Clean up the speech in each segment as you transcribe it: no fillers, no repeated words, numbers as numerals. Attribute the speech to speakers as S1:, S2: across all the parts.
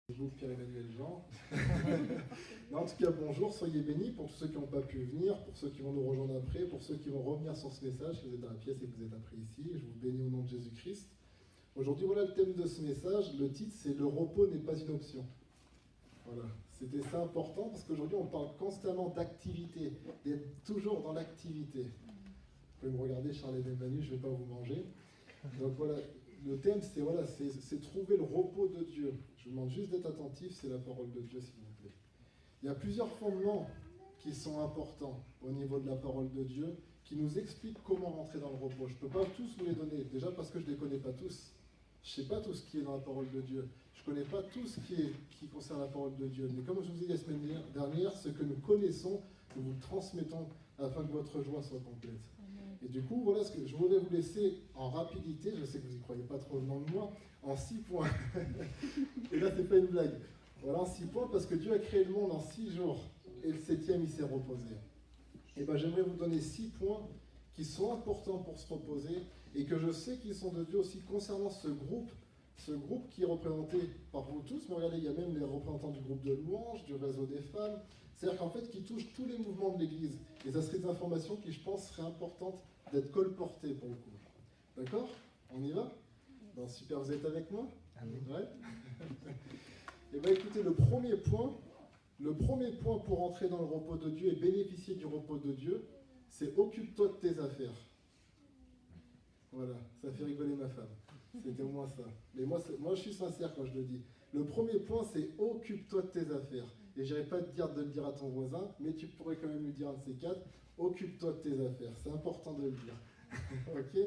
S1: Bonjour Pierre-Emmanuel Jean. Non, en tout cas, bonjour, soyez bénis pour tous ceux qui n'ont pas pu venir, pour ceux qui vont nous rejoindre après, pour ceux qui vont revenir sur ce message, si vous êtes dans la pièce et que vous êtes après ici. Je vous bénis au nom de Jésus-Christ. Aujourd'hui, voilà le thème de ce message. Le titre, c'est « Le repos n'est pas une option ». Voilà, c'était ça important parce qu'aujourd'hui, on parle constamment d'activité, d'être toujours dans l'activité. Vous pouvez me regarder, Charles et Manu, je ne vais pas vous manger. Donc voilà, le thème, c'est trouver le repos de Dieu. Je vous demande juste d'être attentif, c'est la parole de Dieu, s'il vous plaît. Il y a plusieurs fondements qui sont importants au niveau de la parole de Dieu, qui nous expliquent comment rentrer dans le repos. Je ne peux pas tous vous les donner, déjà parce que je ne les connais pas tous. Je ne sais pas tout ce qui est dans la parole de Dieu. Je ne connais pas tout ce qui concerne la parole de Dieu. Mais comme je vous ai dit la semaine dernière, ce que nous connaissons, nous vous le transmettons afin que votre joie soit complète. Et du coup, voilà ce que je voudrais vous laisser en rapidité. Je sais que vous n'y croyez pas trop venant de moi, en 6 points. Et là, c'est pas une blague. Voilà, en 6 points, parce que Dieu a créé le monde en 6 jours. Et le 7e, il s'est reposé. Et bien, j'aimerais vous donner 6 points qui sont importants pour se reposer et que je sais qu'ils sont de Dieu aussi concernant ce groupe qui est représenté par vous tous. Mais regardez, il y a même les représentants du groupe de louanges, du réseau des femmes. C'est-à-dire qu'en fait, qui touchent tous les mouvements de l'Église. Et ça serait des informations qui, je pense, seraient importantes d'être colportées pour le coup. D'accord? On y va? Bon, super, vous êtes avec moi? Ouais. Et bien écoutez, le premier point pour entrer dans le repos de Dieu et bénéficier du repos de Dieu, c'est occupe-toi de tes affaires. Voilà, ça fait rigoler ma femme. C'était au moins ça. Mais moi, je suis sincère quand je le dis. Le premier point, c'est occupe-toi de tes affaires. Et je n'irai pas te dire de le dire à ton voisin, mais tu pourrais quand même lui dire un de ces quatre, occupe-toi de tes affaires. C'est important de le dire. Ok?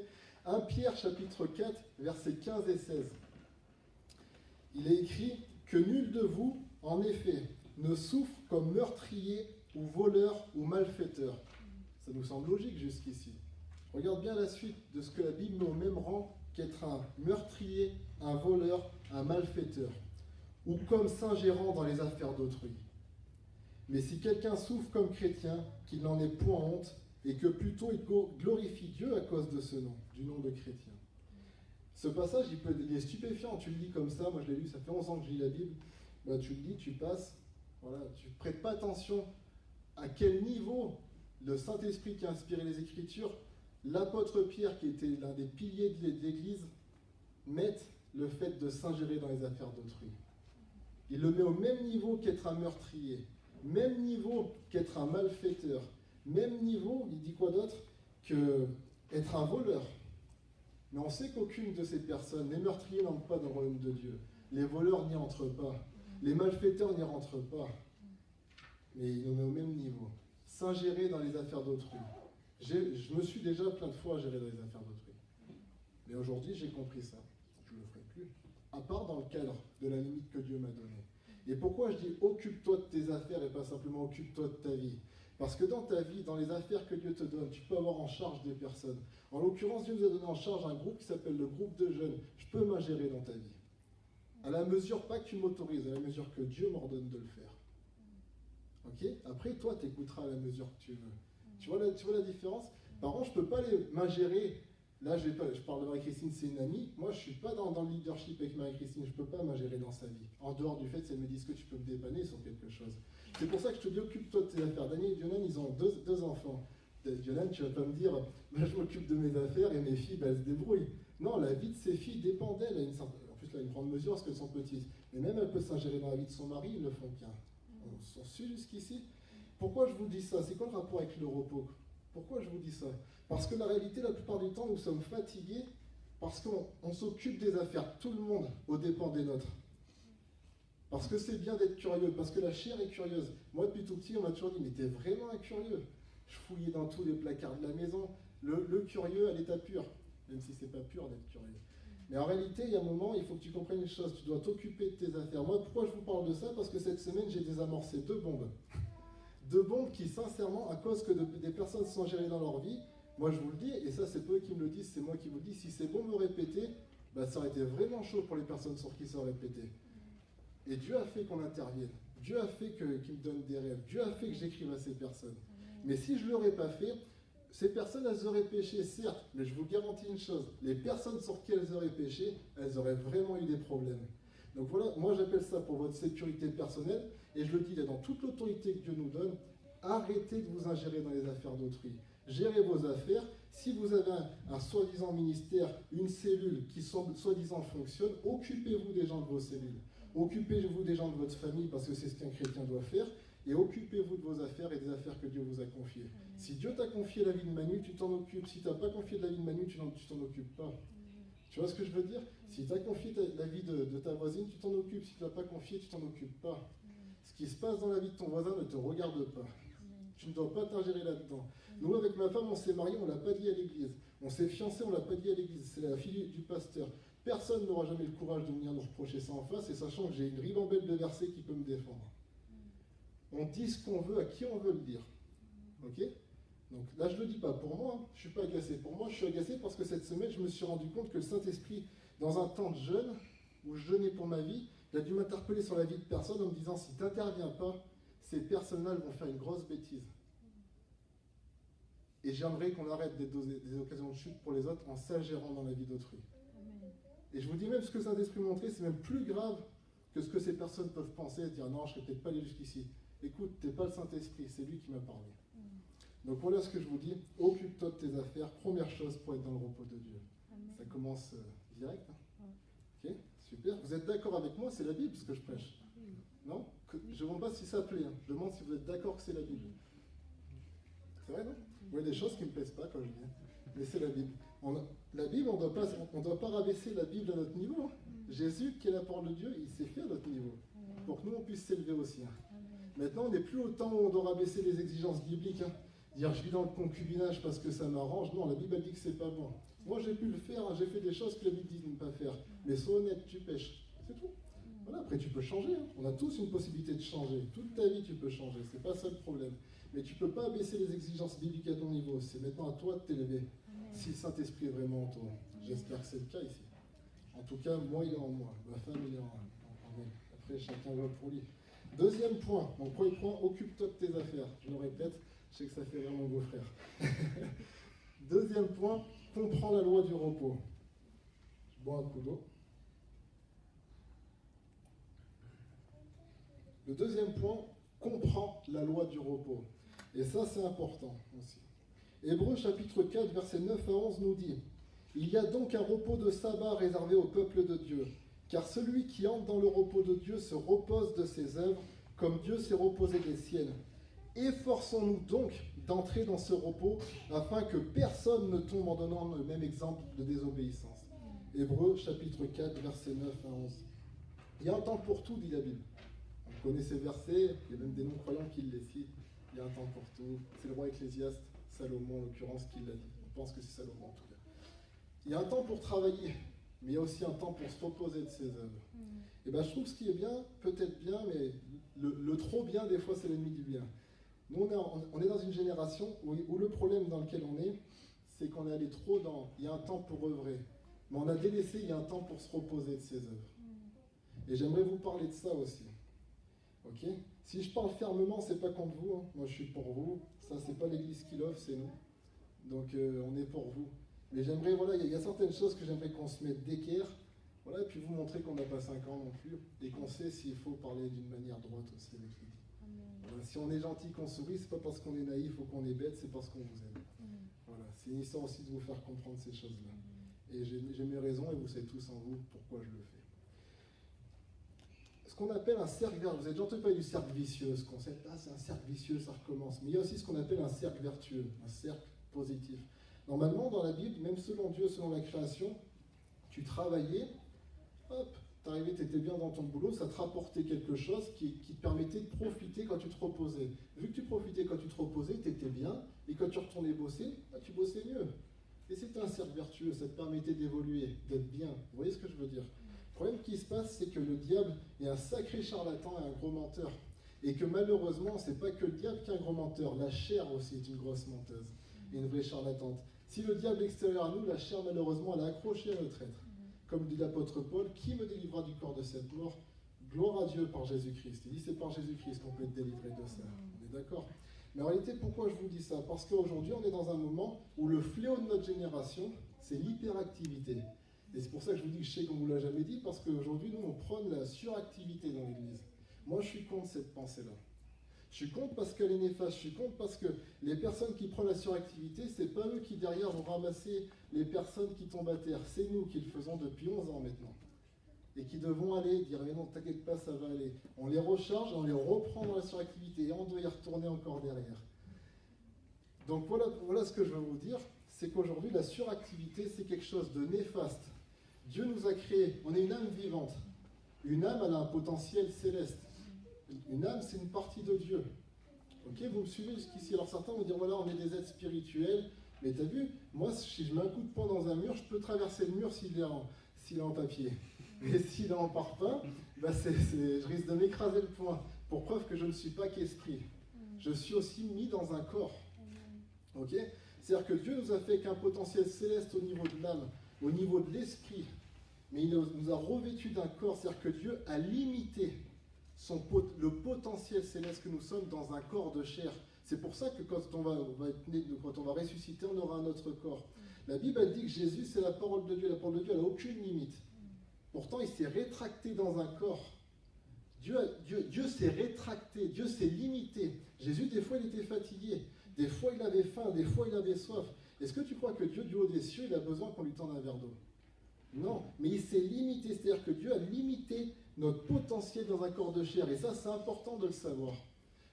S1: 1 Pierre chapitre 4, versets 15 et 16. Il est écrit que nul de vous, en effet, ne souffre comme meurtrier ou voleur ou malfaiteur. Ça nous semble logique jusqu'ici. Regarde bien la suite de ce que la Bible met au même rang qu'être un meurtrier, un voleur, un malfaiteur, ou comme s'ingérant dans les affaires d'autrui. Mais si quelqu'un souffre comme chrétien, qu'il n'en ait point honte, et que plutôt il glorifie Dieu à cause de ce nom, du nom de chrétien. Ce passage, il est stupéfiant, tu le lis comme ça, moi je l'ai lu, ça fait 11 ans que je lis la Bible, bah, tu le lis, tu passes, voilà, tu ne prêtes pas attention à quel niveau le Saint-Esprit qui a inspiré les Écritures, l'apôtre Pierre, qui était l'un des piliers de l'Église, met le fait de s'ingérer dans les affaires d'autrui. Il le met au même niveau qu'être un meurtrier, même niveau qu'être un malfaiteur, même niveau, il dit quoi d'autre, qu'être un voleur. Mais on sait qu'aucune de ces personnes, les meurtriers n'entrent pas dans le royaume de Dieu, les voleurs n'y entrent pas, les malfaiteurs n'y rentrent pas, mais il nous met au même niveau. S'ingérer dans les affaires d'autrui. Je me suis déjà plein de fois géré dans les affaires d'autrui. Mais aujourd'hui, j'ai compris ça. Je ne le ferai plus. À part dans le cadre de la limite que Dieu m'a donnée. Et pourquoi je dis occupe-toi de tes affaires et pas simplement occupe-toi de ta vie? Parce que dans ta vie, dans les affaires que Dieu te donne, tu peux avoir en charge des personnes. En l'occurrence, Dieu nous a donné en charge un groupe qui s'appelle le groupe de jeunes. Je peux m'ingérer dans ta vie. À la mesure, pas que tu m'autorises, à la mesure que Dieu m'ordonne de le faire. Ok? Après, toi, tu écouteras à la mesure que tu veux. Tu vois la différence? Par contre, je ne peux pas m'ingérer. Là, je parle de Marie-Christine, c'est une amie. Moi, je ne suis pas dans le leadership avec Marie-Christine. Je ne peux pas m'ingérer dans sa vie. En dehors du fait, si elle me dit que tu peux me dépanner sur quelque chose. C'est pour ça que je te dis, occupe-toi de tes affaires. Daniel et Jonan, ils ont deux enfants. Jonan, tu ne vas pas me dire, bah, je m'occupe de mes affaires et mes filles, bah, elles se débrouillent. Non, la vie de ses filles dépend d'elle. En plus, là, une grande mesure parce qu'elles sont petites. Mais même elle peut s'ingérer dans la vie de son mari, ils le font bien. On suit jusqu'ici. Pourquoi je vous dis ça? C'est quoi le rapport avec le repos? Pourquoi je vous dis ça? Parce que la réalité, la plupart du temps, nous sommes fatigués parce qu'on s'occupe des affaires, tout le monde, aux dépens des nôtres. Parce que c'est bien d'être curieux, parce que la chair est curieuse. Moi, depuis tout petit, on m'a toujours dit, mais t'es vraiment un curieux. Je fouillais dans tous les placards de la maison. Le curieux à l'état pur, même si c'est pas pur d'être curieux. Mais en réalité, il y a un moment, il faut que tu comprennes une chose, tu dois t'occuper de tes affaires. Moi, pourquoi je vous parle de ça? Parce que cette semaine, j'ai désamorcé 2 bombes. 2 bombes qui, sincèrement, à cause que des personnes sont gérées dans leur vie, moi je vous le dis, et ça c'est pas eux qui me le disent, c'est moi qui vous le dis, si c'est bon de me répéter, bah, ça aurait été vraiment chaud pour les personnes sur qui ça aurait pété. Et Dieu a fait qu'on intervienne, Dieu a fait qu'il me donne des rêves, Dieu a fait que j'écrive à ces personnes. Mais si je ne l'aurais pas fait, ces personnes, elles auraient péché, certes, mais je vous garantis une chose, les personnes sur qui elles auraient péché, elles auraient vraiment eu des problèmes. Donc voilà, moi j'appelle ça pour votre sécurité personnelle, et je le dis là, dans toute l'autorité que Dieu nous donne, arrêtez de vous ingérer dans les affaires d'autrui. Gérez vos affaires. Si vous avez un soi-disant ministère, une cellule qui soi-disant fonctionne, occupez-vous des gens de vos cellules. Occupez-vous des gens de votre famille, parce que c'est ce qu'un chrétien doit faire, et occupez-vous de vos affaires et des affaires que Dieu vous a confiées. Si Dieu t'a confié la vie de Manu, tu t'en occupes. Si tu n'as pas confié de la vie de Manu, tu t'en occupes pas. Tu vois ce que je veux dire? Si tu as confié la vie de ta voisine, tu t'en occupes. Si tu ne l'as pas confié, tu t'en occupes pas. Ce qui se passe dans la vie de ton voisin ne te regarde pas. Tu ne dois pas t'ingérer là-dedans. Nous, avec ma femme, on s'est mariés, on ne l'a pas dit à l'église. On s'est fiancés, on ne l'a pas dit à l'église. C'est la fille du pasteur. Personne n'aura jamais le courage de venir nous reprocher ça en face, et sachant que j'ai une ribambelle de versets qui peut me défendre. On dit ce qu'on veut à qui on veut le dire. Ok? Donc là, je ne le dis pas pour moi, hein. Je ne suis pas agacé pour moi, je suis agacé parce que cette semaine, je me suis rendu compte que le Saint-Esprit, dans un temps de jeûne, où je jeûnais pour ma vie, il a dû m'interpeller sur la vie de personnes en me disant, si tu n'interviens pas, ces personnes-là vont faire une grosse bêtise. Et j'aimerais qu'on arrête d'être des occasions de chute pour les autres en s'ingérant dans la vie d'autrui. Et je vous dis même, ce que le Saint-Esprit montrait, c'est même plus grave que ce que ces personnes peuvent penser et dire, non, je ne serais peut-être pas allé jusqu'ici. Écoute, tu n'es pas le Saint-Esprit, c'est lui qui m'a parlé. Donc voilà ce que je vous dis, occupe-toi de tes affaires, première chose pour être dans le repos de Dieu. Amen. Ça commence direct. Hein. Ok, super. Vous êtes d'accord avec moi, c'est la Bible ce que je prêche. Non? Je ne demande pas si ça plaît, hein. Je demande si vous êtes d'accord que c'est la Bible. C'est vrai, non? Vous voyez des choses qui ne me plaisent pas quand je dis, mais c'est la Bible. La Bible, on ne doit pas rabaisser la Bible à notre niveau. Hein. Jésus, qui est la parole de Dieu, il s'est fait à notre niveau, pour que nous on puisse s'élever aussi. Hein. Maintenant, on n'est plus au temps où on doit rabaisser les exigences bibliques. Hein. Dire je vis dans le concubinage parce que ça m'arrange. Non, la Bible a dit que c'est pas bon. Moi j'ai pu le faire, hein. J'ai fait des choses que la Bible dit de ne pas faire. Mais sois honnête, tu pêches. C'est tout. Voilà, après tu peux changer. Hein. On a tous une possibilité de changer. Toute ta vie tu peux changer. C'est pas ça le problème. Mais tu peux pas abaisser les exigences bibliques à ton niveau. C'est maintenant à toi de t'élever. Si le Saint-Esprit est vraiment en toi. J'espère que c'est le cas ici. En tout cas, moi il est en moi. Ma femme il est en moi. Après chacun va pour lui. Deuxième point. Donc premier point, occupe-toi de tes affaires. Je le répète. Je sais que ça fait rire mon beau-frère. Deuxième point, comprends la loi du repos. Je bois un coup d'eau. Le deuxième point, comprends la loi du repos. Et ça, c'est important aussi. Hébreux chapitre 4, versets 9 à 11 nous dit « Il y a donc un repos de sabbat réservé au peuple de Dieu, car celui qui entre dans le repos de Dieu se repose de ses œuvres, comme Dieu s'est reposé des siennes. Efforçons-nous donc d'entrer dans ce repos, afin que personne ne tombe en donnant le même exemple de désobéissance. » Hébreux chapitre 4, versets 9 à 11. Il y a un temps pour tout, dit la Bible. On connaît ces versets, il y a même des non-croyants qui les citent. Il y a un temps pour tout. C'est le roi Ecclésiaste, Salomon en l'occurrence, qui l'a dit. On pense que c'est Salomon en tout cas. Il y a un temps pour travailler, mais il y a aussi un temps pour se reposer de ses œuvres. Et bien je trouve ce qui est bien, peut-être bien, mais le trop bien, des fois, c'est l'ennemi du bien. Nous, on est dans une génération où le problème dans lequel on est, c'est qu'on est allé trop dans « il y a un temps pour œuvrer ». Mais on a délaissé « il y a un temps pour se reposer de ses œuvres ». Et j'aimerais vous parler de ça aussi. Ok? Si je parle fermement, c'est pas contre vous. Hein. Moi, je suis pour vous. Ça, c'est pas l'église qui l'offre, c'est nous. Donc, on est pour vous. Mais j'aimerais, voilà, il y a certaines choses que j'aimerais qu'on se mette d'équerre. Voilà, et puis vous montrer qu'on n'a pas 5 ans non plus. Et qu'on sait s'il faut parler d'une manière droite aussi avec lui. Voilà, si on est gentil, qu'on sourit, c'est pas parce qu'on est naïf ou qu'on est bête, c'est parce qu'on vous aime. Voilà, c'est une histoire aussi de vous faire comprendre ces choses-là. Et j'ai mes raisons et vous savez tous en vous pourquoi je le fais. Ce qu'on appelle un cercle vertueux, vous avez déjà entendu parler du cercle vicieux, ce concept, c'est un cercle vicieux, ça recommence. Mais il y a aussi ce qu'on appelle un cercle vertueux, un cercle positif. Normalement, dans la Bible, même selon Dieu, selon la création, tu travaillais, hop, t'arrivais, t'étais bien dans ton boulot, ça te rapportait quelque chose qui te permettait de profiter quand tu te reposais. Vu que tu profitais quand tu te reposais, t'étais bien, et quand tu retournais bosser, tu bossais mieux. Et c'était un cercle vertueux, ça te permettait d'évoluer, d'être bien. Vous voyez ce que je veux dire ? Le problème qui se passe, c'est que le diable est un sacré charlatan et un gros menteur. Et que malheureusement, c'est pas que le diable qui est un gros menteur, la chair aussi est une grosse menteuse et une vraie charlatante. Si le diable est extérieur à nous, la chair malheureusement, elle est accrochée à notre être. Comme dit l'apôtre Paul, qui me délivrera du corps de cette mort? Gloire à Dieu par Jésus-Christ. Il dit c'est par Jésus-Christ qu'on peut être délivré de ça. On est d'accord? Mais en réalité, pourquoi je vous dis ça? Parce qu'aujourd'hui, on est dans un moment où le fléau de notre génération, c'est l'hyperactivité. Et c'est pour ça que je vous dis que je sais qu'on ne vous l'a jamais dit, parce qu'aujourd'hui, nous, on prône la suractivité dans l'Église. Moi, je suis contre cette pensée-là. Je suis contre parce qu'elle est néfaste. Je suis contre parce que les personnes qui prennent la suractivité, c'est pas eux qui, derrière, vont ramasser les personnes qui tombent à terre. C'est nous qui le faisons depuis 11 ans maintenant. Et qui devons aller dire, mais non, t'inquiète pas, ça va aller. On les recharge, on les reprend dans la suractivité, et on doit y retourner encore derrière. Donc voilà ce que je veux vous dire, c'est qu'aujourd'hui, la suractivité, c'est quelque chose de néfaste. Dieu nous a créés, on est une âme vivante. Une âme, elle a un potentiel céleste. Une âme, c'est une partie de Dieu. Ok, vous me suivez jusqu'ici? Alors certains vont dire, voilà, on est des êtres spirituels, mais t'as vu, moi, si je mets un coup de poing dans un mur, je peux traverser le mur s'il est en papier. Mais s'il est en parpaing, bah je risque de m'écraser le poing, pour preuve que je ne suis pas qu'esprit. Je suis aussi mis dans un corps. Ok? C'est-à-dire que Dieu nous a fait qu'un potentiel céleste au niveau de l'âme, au niveau de l'esprit, mais il nous a revêtus d'un corps, c'est-à-dire que Dieu a limité le potentiel céleste que nous sommes dans un corps de chair. C'est pour ça que quand on va ressusciter, on aura un autre corps. La Bible elle dit que Jésus, c'est la parole de Dieu. La parole de Dieu, elle n'a aucune limite. Pourtant, il s'est rétracté dans un corps. Dieu s'est rétracté, Dieu s'est limité. Jésus, des fois, il était fatigué. Des fois, il avait faim, des fois, il avait soif. Est-ce que tu crois que Dieu, du haut des cieux, il a besoin qu'on lui tende un verre d'eau? Non, mais il s'est limité. C'est-à-dire que Dieu a limité notre potentiel dans un corps de chair. Et ça, c'est important de le savoir.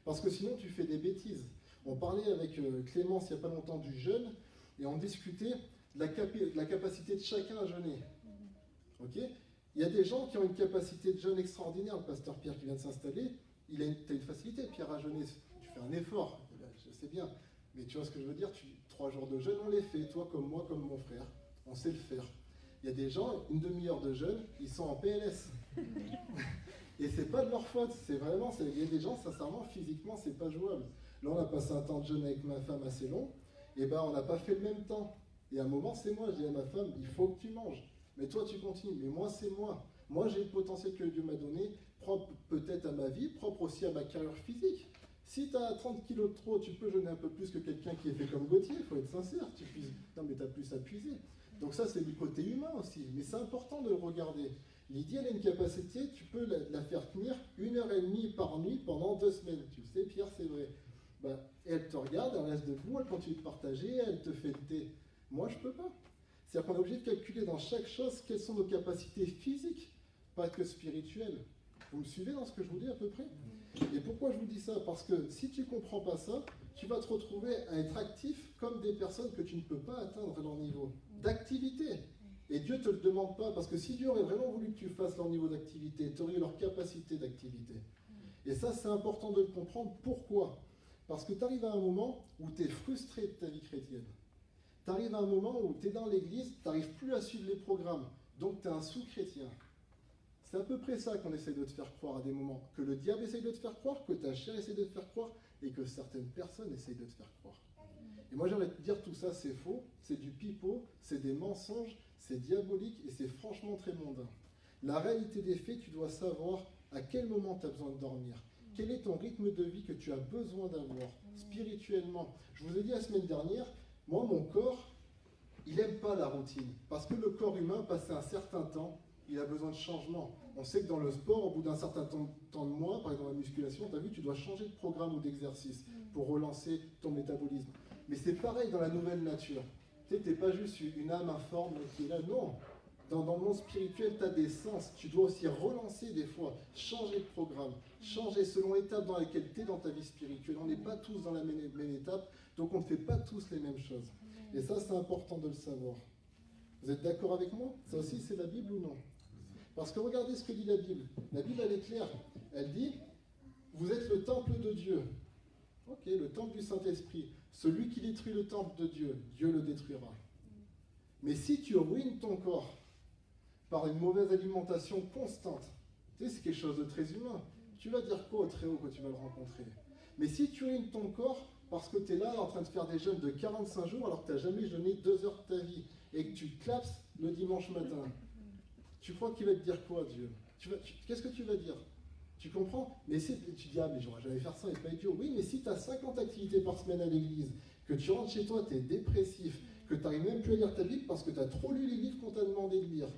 S1: Parce que sinon, tu fais des bêtises. On parlait avec Clémence, il n'y a pas longtemps, du jeûne, et on discutait de la capacité de chacun à jeûner. Ok? Il y a des gens qui ont une capacité de jeûne extraordinaire. Le pasteur Pierre qui vient de s'installer, tu as une facilité, Pierre, à jeûner. Tu fais un effort, je sais bien. Mais tu vois ce que je veux dire, 3 jours de jeûne, on les fait, toi comme moi, comme mon frère. On sait le faire. Il y a des gens, une demi-heure de jeûne, ils sont en PLS. Et c'est pas de leur faute, c'est vraiment, il y a des gens, sincèrement, physiquement, c'est pas jouable. Là, on a passé un temps de jeûne avec ma femme assez long, et ben on n'a pas fait le même temps. Et à un moment, c'est moi, je dis à ma femme, il faut que tu manges. Mais toi, tu continues. Mais moi, c'est moi. Moi, j'ai le potentiel que Dieu m'a donné, propre peut-être à ma vie, propre aussi à ma carrière physique. Si tu as 30 kilos de trop, tu peux jeûner un peu plus que quelqu'un qui est fait comme Gauthier, il faut être sincère. Non, mais tu as plus à puiser. Donc ça, c'est du côté humain aussi. Mais c'est important de le regarder. Lydie, elle a une capacité, tu peux la faire tenir 1h30 par nuit pendant 2 semaines. Tu le sais, Pierre, c'est vrai. Ben, elle te regarde, elle reste debout, elle continue de partager, elle te fait le thé. Moi, je ne peux pas. C'est-à-dire qu'on est obligé de calculer dans chaque chose quelles sont nos capacités physiques, pas que spirituelles. Vous me suivez dans ce que je vous dis à peu près? Et pourquoi je vous dis ça? Parce que si tu ne comprends pas ça, tu vas te retrouver à être actif comme des personnes que tu ne peux pas atteindre à leur niveau d'activité. Et Dieu ne te le demande pas, parce que si Dieu aurait vraiment voulu que tu fasses leur niveau d'activité, tu aurais leur capacité d'activité. Et ça, c'est important de le comprendre. Pourquoi? Parce que tu arrives à un moment où tu es frustré de ta vie chrétienne. Tu arrives à un moment où tu es dans l'église, tu n'arrives plus à suivre les programmes. Donc tu es un sous-chrétien. C'est à peu près ça qu'on essaie de te faire croire à des moments. Que le diable essaye de te faire croire, que ta chair essaie de te faire croire, et que certaines personnes essayent de te faire croire. Et moi j'aimerais te dire tout ça, c'est faux, c'est du pipeau, c'est des mensonges, c'est diabolique et c'est franchement très mondain. La réalité des faits, tu dois savoir à quel moment tu as besoin de dormir. Quel est ton rythme de vie que tu as besoin d'avoir spirituellement? Je vous ai dit la semaine dernière, moi mon corps, il n'aime pas la routine. Parce que le corps humain, passé un certain temps, il a besoin de changement. On sait que dans le sport, au bout d'un certain temps de mois, par exemple la musculation, tu as vu, tu dois changer de programme ou d'exercice pour relancer ton métabolisme. Mais c'est pareil dans la nouvelle nature. Tu sais, tu n'es pas juste une âme informe qui est là. Non, dans le monde spirituel, tu as des sens. Tu dois aussi relancer des fois, changer de programme, changer selon l'étape dans laquelle tu es dans ta vie spirituelle. On n'est pas tous dans la même étape, donc on ne fait pas tous les mêmes choses. Et ça, c'est important de le savoir. Vous êtes d'accord avec moi? Ça aussi, c'est la Bible ou non? Parce que regardez ce que dit la Bible. La Bible, elle est claire. Elle dit, vous êtes le temple de Dieu. Ok, le temple du Saint-Esprit. Celui qui détruit le temple de Dieu, Dieu le détruira. Mais si tu ruines ton corps par une mauvaise alimentation constante, tu sais, c'est quelque chose de très humain. Tu vas dire quoi au Très-Haut quand tu vas le rencontrer? Mais si tu ruines ton corps parce que tu es là en train de faire des jeûnes de 45 jours alors que tu n'as jamais jeûné 2 heures de ta vie et que tu clapses le dimanche matin, tu crois qu'il va te dire quoi, Dieu? Qu'est-ce que tu vas dire? Tu comprends? Mais tu dis, ah, mais j'aurais jamais faire ça, et pas idiot. Oui, mais si tu as 50 activités par semaine à l'église, que tu rentres chez toi, tu es dépressif, que tu n'arrives même plus à lire ta Bible parce que tu as trop lu les livres qu'on t'a demandé de lire.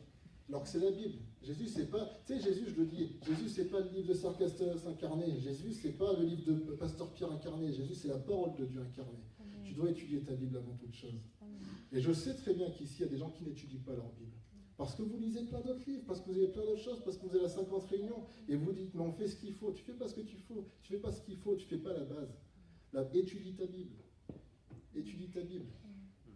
S1: Alors que c'est la Bible. Jésus, c'est pas... Tu sais, Jésus, je le dis, Jésus, c'est pas le livre de Sœur Castos incarné. Jésus, c'est pas le livre de Pasteur Pierre incarné. Jésus, c'est la parole de Dieu incarnée. Amen. Tu dois étudier ta Bible avant toute chose. Amen. Et je sais très bien qu'ici, il y a des gens qui n'étudient pas leur Bible. Parce que vous lisez plein d'autres livres, parce que vous avez plein d'autres choses, parce que vous avez la 50 réunions, et vous dites, mais on fait ce qu'il faut. Tu fais pas ce que tu faut. Tu fais pas ce qu'il faut, tu fais pas la base. Là, étudie ta Bible. Étudie ta Bible.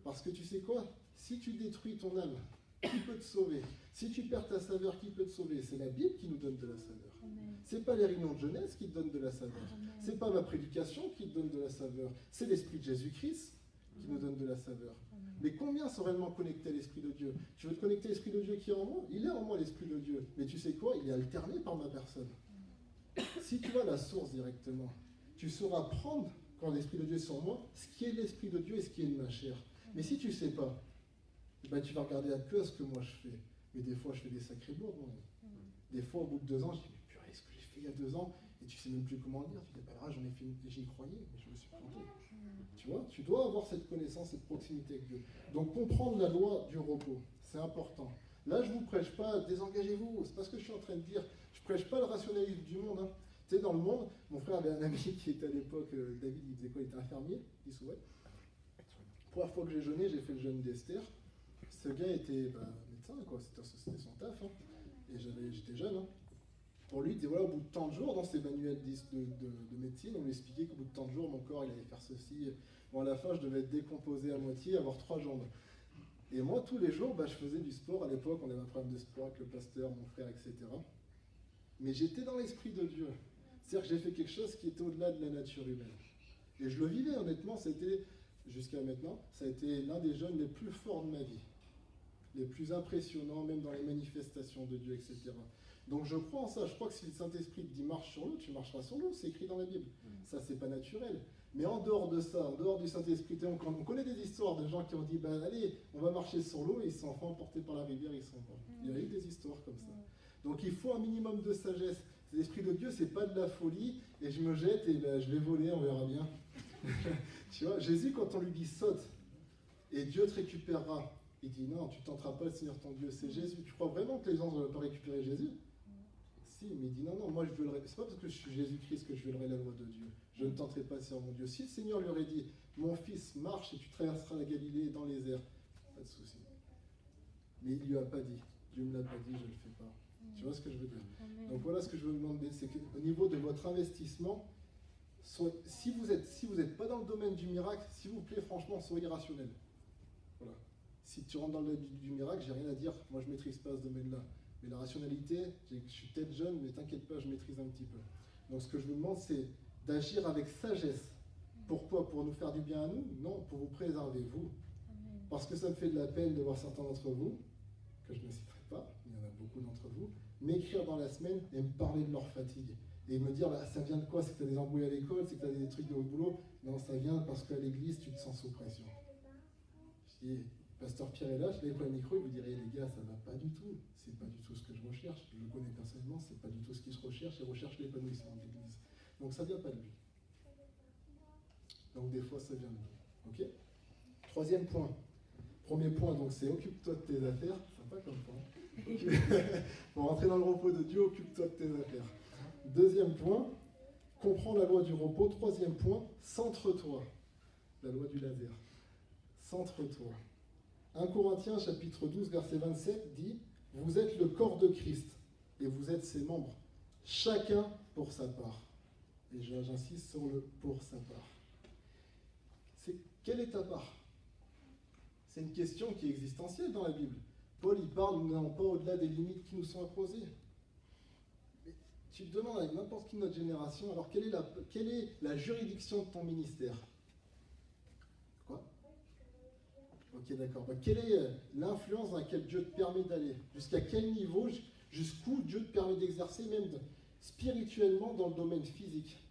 S1: Parce que tu sais quoi? Si tu détruis ton âme, qui peut te sauver? Si tu perds ta saveur, qui peut te sauver? C'est la Bible qui nous donne de la saveur. C'est pas les réunions de jeunesse qui te donnent de la saveur. C'est pas ma prédication qui te donne de la saveur. C'est l'Esprit de Jésus-Christ qui nous donne de la saveur. Mais combien sont réellement connectés à l'Esprit de Dieu? Tu veux te connecter à l'Esprit de Dieu qui est en moi? Il est en moi, l'Esprit de Dieu. Mais tu sais quoi? Il est alterné par ma personne. Si tu vas à la source directement, tu sauras prendre, quand l'Esprit de Dieu est sur moi, ce qui est l'Esprit de Dieu et ce qui est de ma chair. Mais si tu ne sais pas, ben tu vas regarder que à ce que moi je fais. Mais des fois, je fais des sacrés bourdes. Des fois, au bout de 2 ans, je dis, mais purée, ce que j'ai fait il y a 2 ans, et tu ne sais même plus comment le dire. Tu dis, pas grave, j'en ai fait une, j'y croyais, mais je me suis planté. Tu vois, tu dois avoir cette connaissance, cette proximité avec Dieu. Donc, comprendre la loi du repos, c'est important. Là, je ne vous prêche pas, désengagez-vous. C'est pas ce que je suis en train de dire. Je ne prêche pas le rationalisme du monde. Hein. Tu sais, dans le monde, mon frère avait un ami qui était à l'époque, David, il faisait quoi? Il était infirmier, il se ouais. Première fois que j'ai jeûné, j'ai fait le jeûne d'Esther. Ce gars était médecin, quoi. C'était son taf. Hein. Et j'étais jeune. Hein. Pour lui, il disait voilà, au bout de tant de jours, dans ses manuels de médecine, on lui expliquait qu'au bout de tant de jours, mon corps, il allait faire ceci. Bon, à la fin, je devais être décomposé à moitié, avoir 3 jambes. Et moi, tous les jours, je faisais du sport. À l'époque, on avait un problème de sport avec le pasteur, mon frère, etc. Mais j'étais dans l'Esprit de Dieu. C'est-à-dire que j'ai fait quelque chose qui était au-delà de la nature humaine. Et je le vivais, honnêtement, c'était... Jusqu'à maintenant, ça a été l'un des jeûnes les plus forts de ma vie, les plus impressionnants, même dans les manifestations de Dieu, etc. Donc je crois en ça, je crois que si le Saint-Esprit te dit marche sur l'eau, tu marcheras sur l'eau, c'est écrit dans la Bible. Ça, c'est pas naturel. Mais en dehors de ça, en dehors du Saint-Esprit, on connaît des histoires de gens qui ont dit, allez, on va marcher sur l'eau, et ils sont emportés par la rivière, ils sont morts. Il y a eu des histoires comme ça. Donc il faut un minimum de sagesse. L'Esprit de Dieu, c'est pas de la folie, et je me jette, et je vais voler, on verra bien. Tu vois, Jésus, quand on lui dit saute et Dieu te récupérera, il dit non, tu tenteras pas le Seigneur ton Dieu, c'est Jésus. Tu crois vraiment que les gens ne veulent pas récupérer Jésus? Si, mais il dit non, moi je violerai. C'est pas parce que je suis Jésus-Christ que je violerai la loi de Dieu. Je ne tenterai pas le Seigneur mon Dieu. Si le Seigneur lui aurait dit mon fils, marche et tu traverseras la Galilée dans les airs, pas de souci. Mais il lui a pas dit. Dieu me l'a pas dit, je le fais pas. Tu vois ce que je veux dire? Donc voilà ce que je veux vous demander, c'est qu'au niveau de votre investissement, si vous êtes pas dans le domaine du miracle, s'il vous plaît, franchement, soyez rationnel. Voilà. Si tu rentres dans le domaine du miracle, j'ai rien à dire. Moi, je maîtrise pas ce domaine-là. Mais la rationalité, je suis peut-être jeune, mais t'inquiète pas, je maîtrise un petit peu. Donc, ce que je vous demande, c'est d'agir avec sagesse. Pourquoi? Pour nous faire du bien à nous? Non, pour vous préserver, vous. Parce que ça me fait de la peine de voir certains d'entre vous, que je ne citerai pas, il y en a beaucoup d'entre vous, m'écrire dans la semaine et me parler de leur fatigue. Et me dire, ça vient de quoi? C'est que tu as des embrouilles à l'école, c'est que tu as des trucs de boulot? Non, ça vient parce qu'à l'église, tu te sens sous pression. Je dis, Pasteur Pierre est là, je l'ai pris le micro, il vous dirait, les gars, ça va pas du tout. C'est pas du tout ce que je recherche. Je le connais personnellement, c'est pas du tout ce qu'il se recherche. Il recherche l'épanouissement de l'église. Donc ça vient pas de lui. Donc des fois, ça vient de lui. Ok? 3e point. Premier point, donc c'est occupe-toi de tes affaires. Sympa comme point. Pour rentrer dans le repos de Dieu, occupe-toi de tes affaires. 2e point, comprends la loi du repos. 3e point, centre-toi. La loi du laser. Centre-toi. 1 Corinthiens chapitre 12 verset 27 dit « Vous êtes le corps de Christ et vous êtes ses membres, chacun pour sa part. » Et j'insiste sur le « pour sa part ». Quelle est ta part? C'est une question qui est existentielle dans la Bible. Paul, il parle, nous n'allons pas au-delà des limites qui nous sont imposées. Mais tu te demandes avec n'importe qui de notre génération, alors quelle est la juridiction de ton ministère? Quoi? Ok, d'accord. Quelle est l'influence dans laquelle Dieu te permet d'aller? Jusqu'à quel niveau, jusqu'où Dieu te permet d'exercer, même spirituellement dans le domaine physique?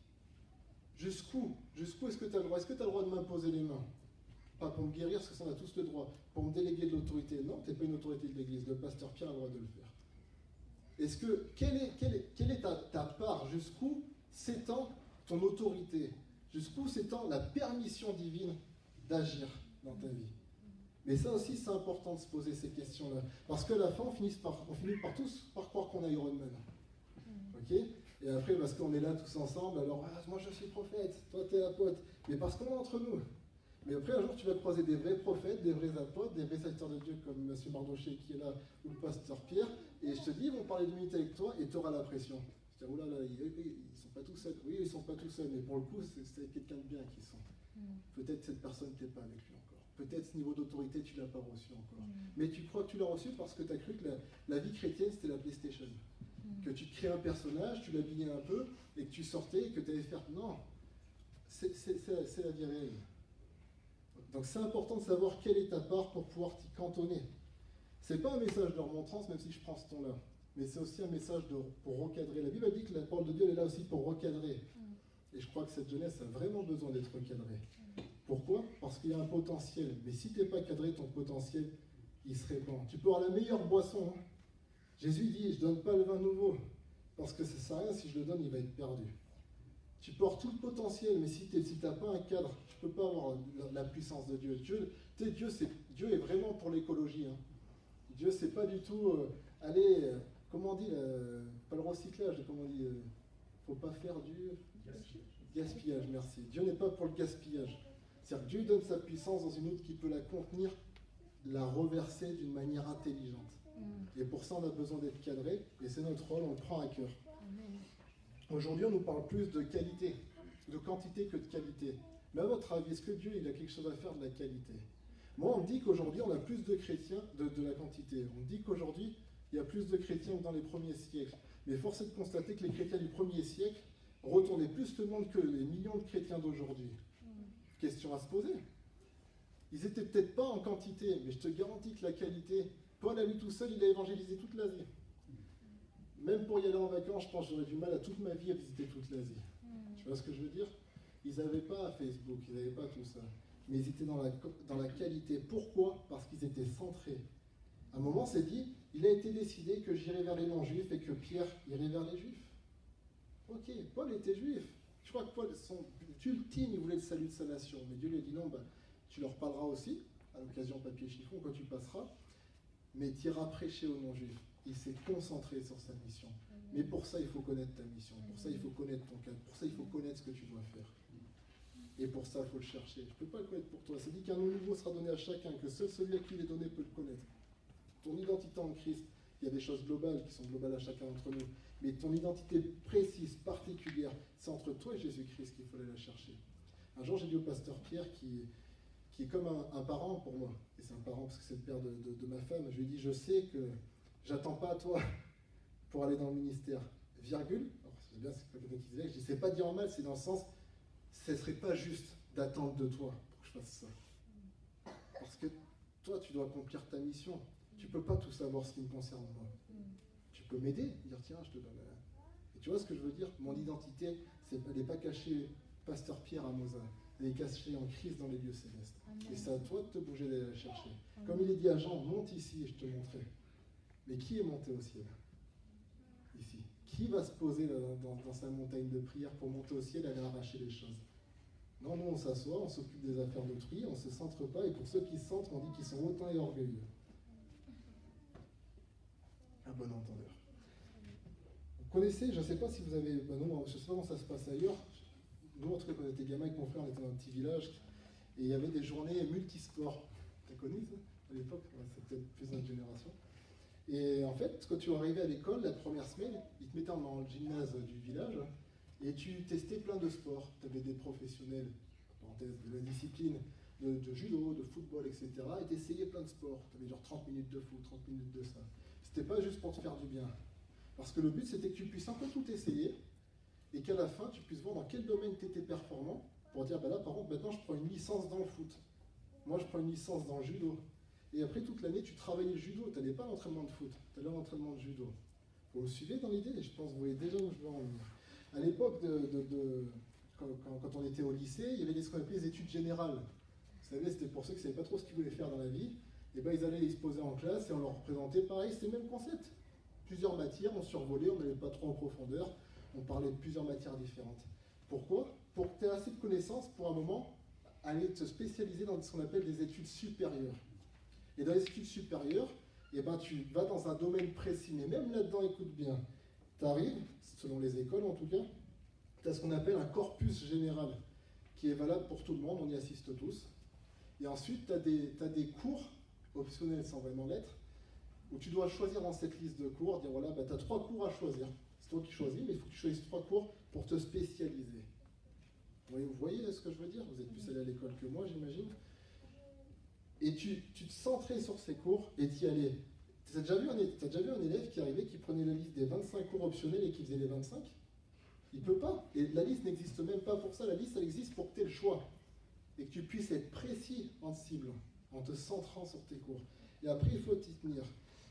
S1: Jusqu'où est-ce que tu as le droit? Est-ce que tu as le droit de m'imposer les mains? Pas pour me guérir, parce que ça on a tous le droit. Pour me déléguer de l'autorité? Non, tu n'es pas une autorité de l'Église. Le pasteur Pierre a le droit de le faire. Est-ce que, quelle est ta part? Jusqu'où s'étend ton autorité? Jusqu'où s'étend la permission divine d'agir dans ta vie? Mais ça aussi, c'est important de se poser ces questions-là. Parce qu'à la fin, on finit tous par croire qu'on a Iron Man. Ok? Et après, parce qu'on est là tous ensemble, alors moi je suis prophète, toi t'es apôtre. Mais parce qu'on est entre nous. Mais après, un jour, tu vas croiser des vrais prophètes, des vrais apôtres, des vrais serviteurs de Dieu comme M. Mardoché qui est là, ou le pasteur Pierre. Et je te dis, ils vont parler de l'unité avec toi et tu auras la pression. Tu vas dire, oulala, ils sont pas tous seuls. Oui, ils sont pas tous seuls, mais pour le coup, c'est quelqu'un de bien qui sont. Peut-être cette personne t'es pas avec lui encore. Peut-être ce niveau d'autorité, tu l'as pas reçu encore. Mais tu crois que tu l'as reçu parce que tu as cru que la vie chrétienne, c'était la PlayStation. Que tu te crées un personnage, tu l'habillais un peu, et que tu sortais, et que tu allais faire... Non, c'est la vie réelle. Donc c'est important de savoir quelle est ta part pour pouvoir t'y cantonner. C'est pas un message de remontrance, même si je prends ce ton-là, mais c'est aussi un message pour recadrer. La Bible a dit que la parole de Dieu elle est là aussi pour recadrer. Et je crois que cette jeunesse a vraiment besoin d'être recadrée. Pourquoi? Parce qu'il y a un potentiel. Mais si tu n'es pas cadré, ton potentiel, il se répand. Tu peux avoir la meilleure boisson. Hein. Jésus dit, je ne donne pas le vin nouveau. Parce que ça ne sert à rien, si je le donne, il va être perdu. Tu peux avoir tout le potentiel, mais si tu n'as pas un cadre, tu ne peux pas avoir la puissance de Dieu. Dieu est vraiment pour l'écologie. Hein. Dieu, c'est pas du tout comment on dit, pas le recyclage, comment on dit, faut pas faire du gaspillage, merci. Dieu n'est pas pour le gaspillage. C'est-à-dire que Dieu donne sa puissance dans une autre qui peut la contenir, la reverser d'une manière intelligente. Et pour ça, on a besoin d'être cadré, et c'est notre rôle, on le prend à cœur. Aujourd'hui, on nous parle plus de qualité, de quantité que de qualité. Mais à votre avis, est-ce que Dieu il a quelque chose à faire de la qualité? Moi, on me dit qu'aujourd'hui, on a plus de chrétiens de la quantité. On me dit qu'aujourd'hui, il y a plus de chrétiens que dans les premiers siècles. Mais force est de constater que les chrétiens du premier siècle retournaient plus le monde que les millions de chrétiens d'aujourd'hui. Question à se poser. Ils n'étaient peut-être pas en quantité, mais je te garantis que la qualité... Paul, à lui tout seul, il a évangélisé toute l'Asie. Même pour y aller en vacances, je pense que j'aurais du mal à toute ma vie à visiter toute l'Asie. Tu vois ce que je veux dire? Ils n'avaient pas Facebook, ils n'avaient pas tout ça. Mais ils étaient dans la qualité. Pourquoi? Parce qu'ils étaient centrés. À un moment, c'est dit, il a été décidé que j'irai vers les non-juifs et que Pierre irait vers les juifs. Ok, Paul était juif. Je crois que Paul, son but ultime, il voulait le salut de sa nation. Mais Dieu lui a dit non, tu leur parleras aussi, à l'occasion papier chiffon, quand tu passeras, mais tu iras prêcher aux non-juifs. Il s'est concentré sur sa mission. Mais pour ça, il faut connaître ta mission. Pour ça, il faut connaître ton cadre. Pour ça, il faut connaître ce que tu dois faire. Et pour ça, il faut le chercher. Je ne peux pas le connaître pour toi. Ça dit qu'un nom nouveau sera donné à chacun, que seul celui à qui il est donné peut le connaître. Ton identité en Christ, il y a des choses globales qui sont globales à chacun d'entre nous. Mais ton identité précise, particulière, c'est entre toi et Jésus-Christ qu'il faut aller la chercher. Un jour, j'ai dit au pasteur Pierre, qui est comme un parent pour moi, et c'est un parent parce que c'est le père de ma femme, je lui ai dit, je sais que j'attends pas à toi pour aller dans le ministère, virgule, alors c'est bien, c'est pas quelqu'un qui disait, je dis, c'est pas dit en mal, c'est dans le sens, ce serait pas juste d'attendre de toi pour que je fasse ça. Parce que toi, tu dois accomplir ta mission. Tu peux pas tout savoir ce qui me concerne moi. Tu peux m'aider, dire tiens, je te donne. Et tu vois ce que je veux dire? Mon identité, elle n'est pas cachée pasteur Pierre à Mosa. Elle est cachée en Christ dans les lieux célestes. Amen. Et c'est à toi de te bouger d'aller la chercher. Amen. Comme il est dit à Jean, monte ici et je te montrerai. Mais qui est monté au ciel? Ici. Qui va se poser là, dans sa montagne de prière pour monter au ciel et aller arracher les choses? Non, nous on s'assoit, on s'occupe des affaires d'autrui, on ne se centre pas, et pour ceux qui se centrent, on dit qu'ils sont hautains et orgueilleux. Un bon entendeur. Vous connaissez, je ne sais pas si vous avez... non, je ne sais pas comment ça se passe ailleurs. Nous, en tout cas, quand on était gamins avec mon frère, on était dans un petit village, et il y avait des journées multisports. Tu as connu ça à l'époque? C'est peut-être plus notre génération. Et en fait, quand tu arrivais à l'école, la première semaine, ils te mettaient dans le gymnase du village, et tu testais plein de sports. Tu avais des professionnels, parenthèse, de la discipline, de judo, de football, etc. Et tu essayais plein de sports. Tu avais genre 30 minutes de foot, 30 minutes de ça. C'était pas juste pour te faire du bien. Parce que le but, c'était que tu puisses un peu tout essayer, et qu'à la fin, tu puisses voir dans quel domaine tu étais performant, pour dire, là, par contre, maintenant, je prends une licence dans le foot. Moi, je prends une licence dans le judo. Et après, toute l'année, tu travaillais le judo. Tu n'allais pas à l'entraînement de foot, tu allais à l'entraînement de judo. Vous me suivez dans l'idée? Je pense que vous voyez déjà où je veux en venir. À l'époque, quand on était au lycée, il y avait ce qu'on appelait les études générales. Vous savez, c'était pour ceux qui ne savaient pas trop ce qu'ils voulaient faire dans la vie. Et ben, ils allaient se poser en classe et on leur représentait pareil, c'était le même concept. Plusieurs matières, on survolait, on n'allait pas trop en profondeur, on parlait de plusieurs matières différentes. Pourquoi? Pour que tu aies assez de connaissances pour un moment aller te spécialiser dans ce qu'on appelle des études supérieures. Et dans les études supérieures, eh ben, tu vas dans un domaine précis, mais même là-dedans, écoute bien, tu arrives, selon les écoles en tout cas, tu as ce qu'on appelle un corpus général, qui est valable pour tout le monde, on y assiste tous. Et ensuite, tu as des cours optionnels sans vraiment l'être, où tu dois choisir dans cette liste de cours, dire voilà, bah, tu as 3 cours à choisir. C'est toi qui choisis, mais il faut que tu choisisses 3 cours pour te spécialiser. Vous voyez ce que je veux dire? Vous êtes plus allé à l'école que moi, j'imagine. Et tu te centrais sur ces cours et tu y allais. Tu as déjà vu un élève qui arrivait, qui prenait la liste des 25 cours optionnels et qui faisait les 25? Il ne peut pas. Et la liste n'existe même pas pour ça. La liste, elle existe pour que tu aies le choix. Et que tu puisses être précis en te ciblant, en te centrant sur tes cours. Et après, il faut t'y tenir.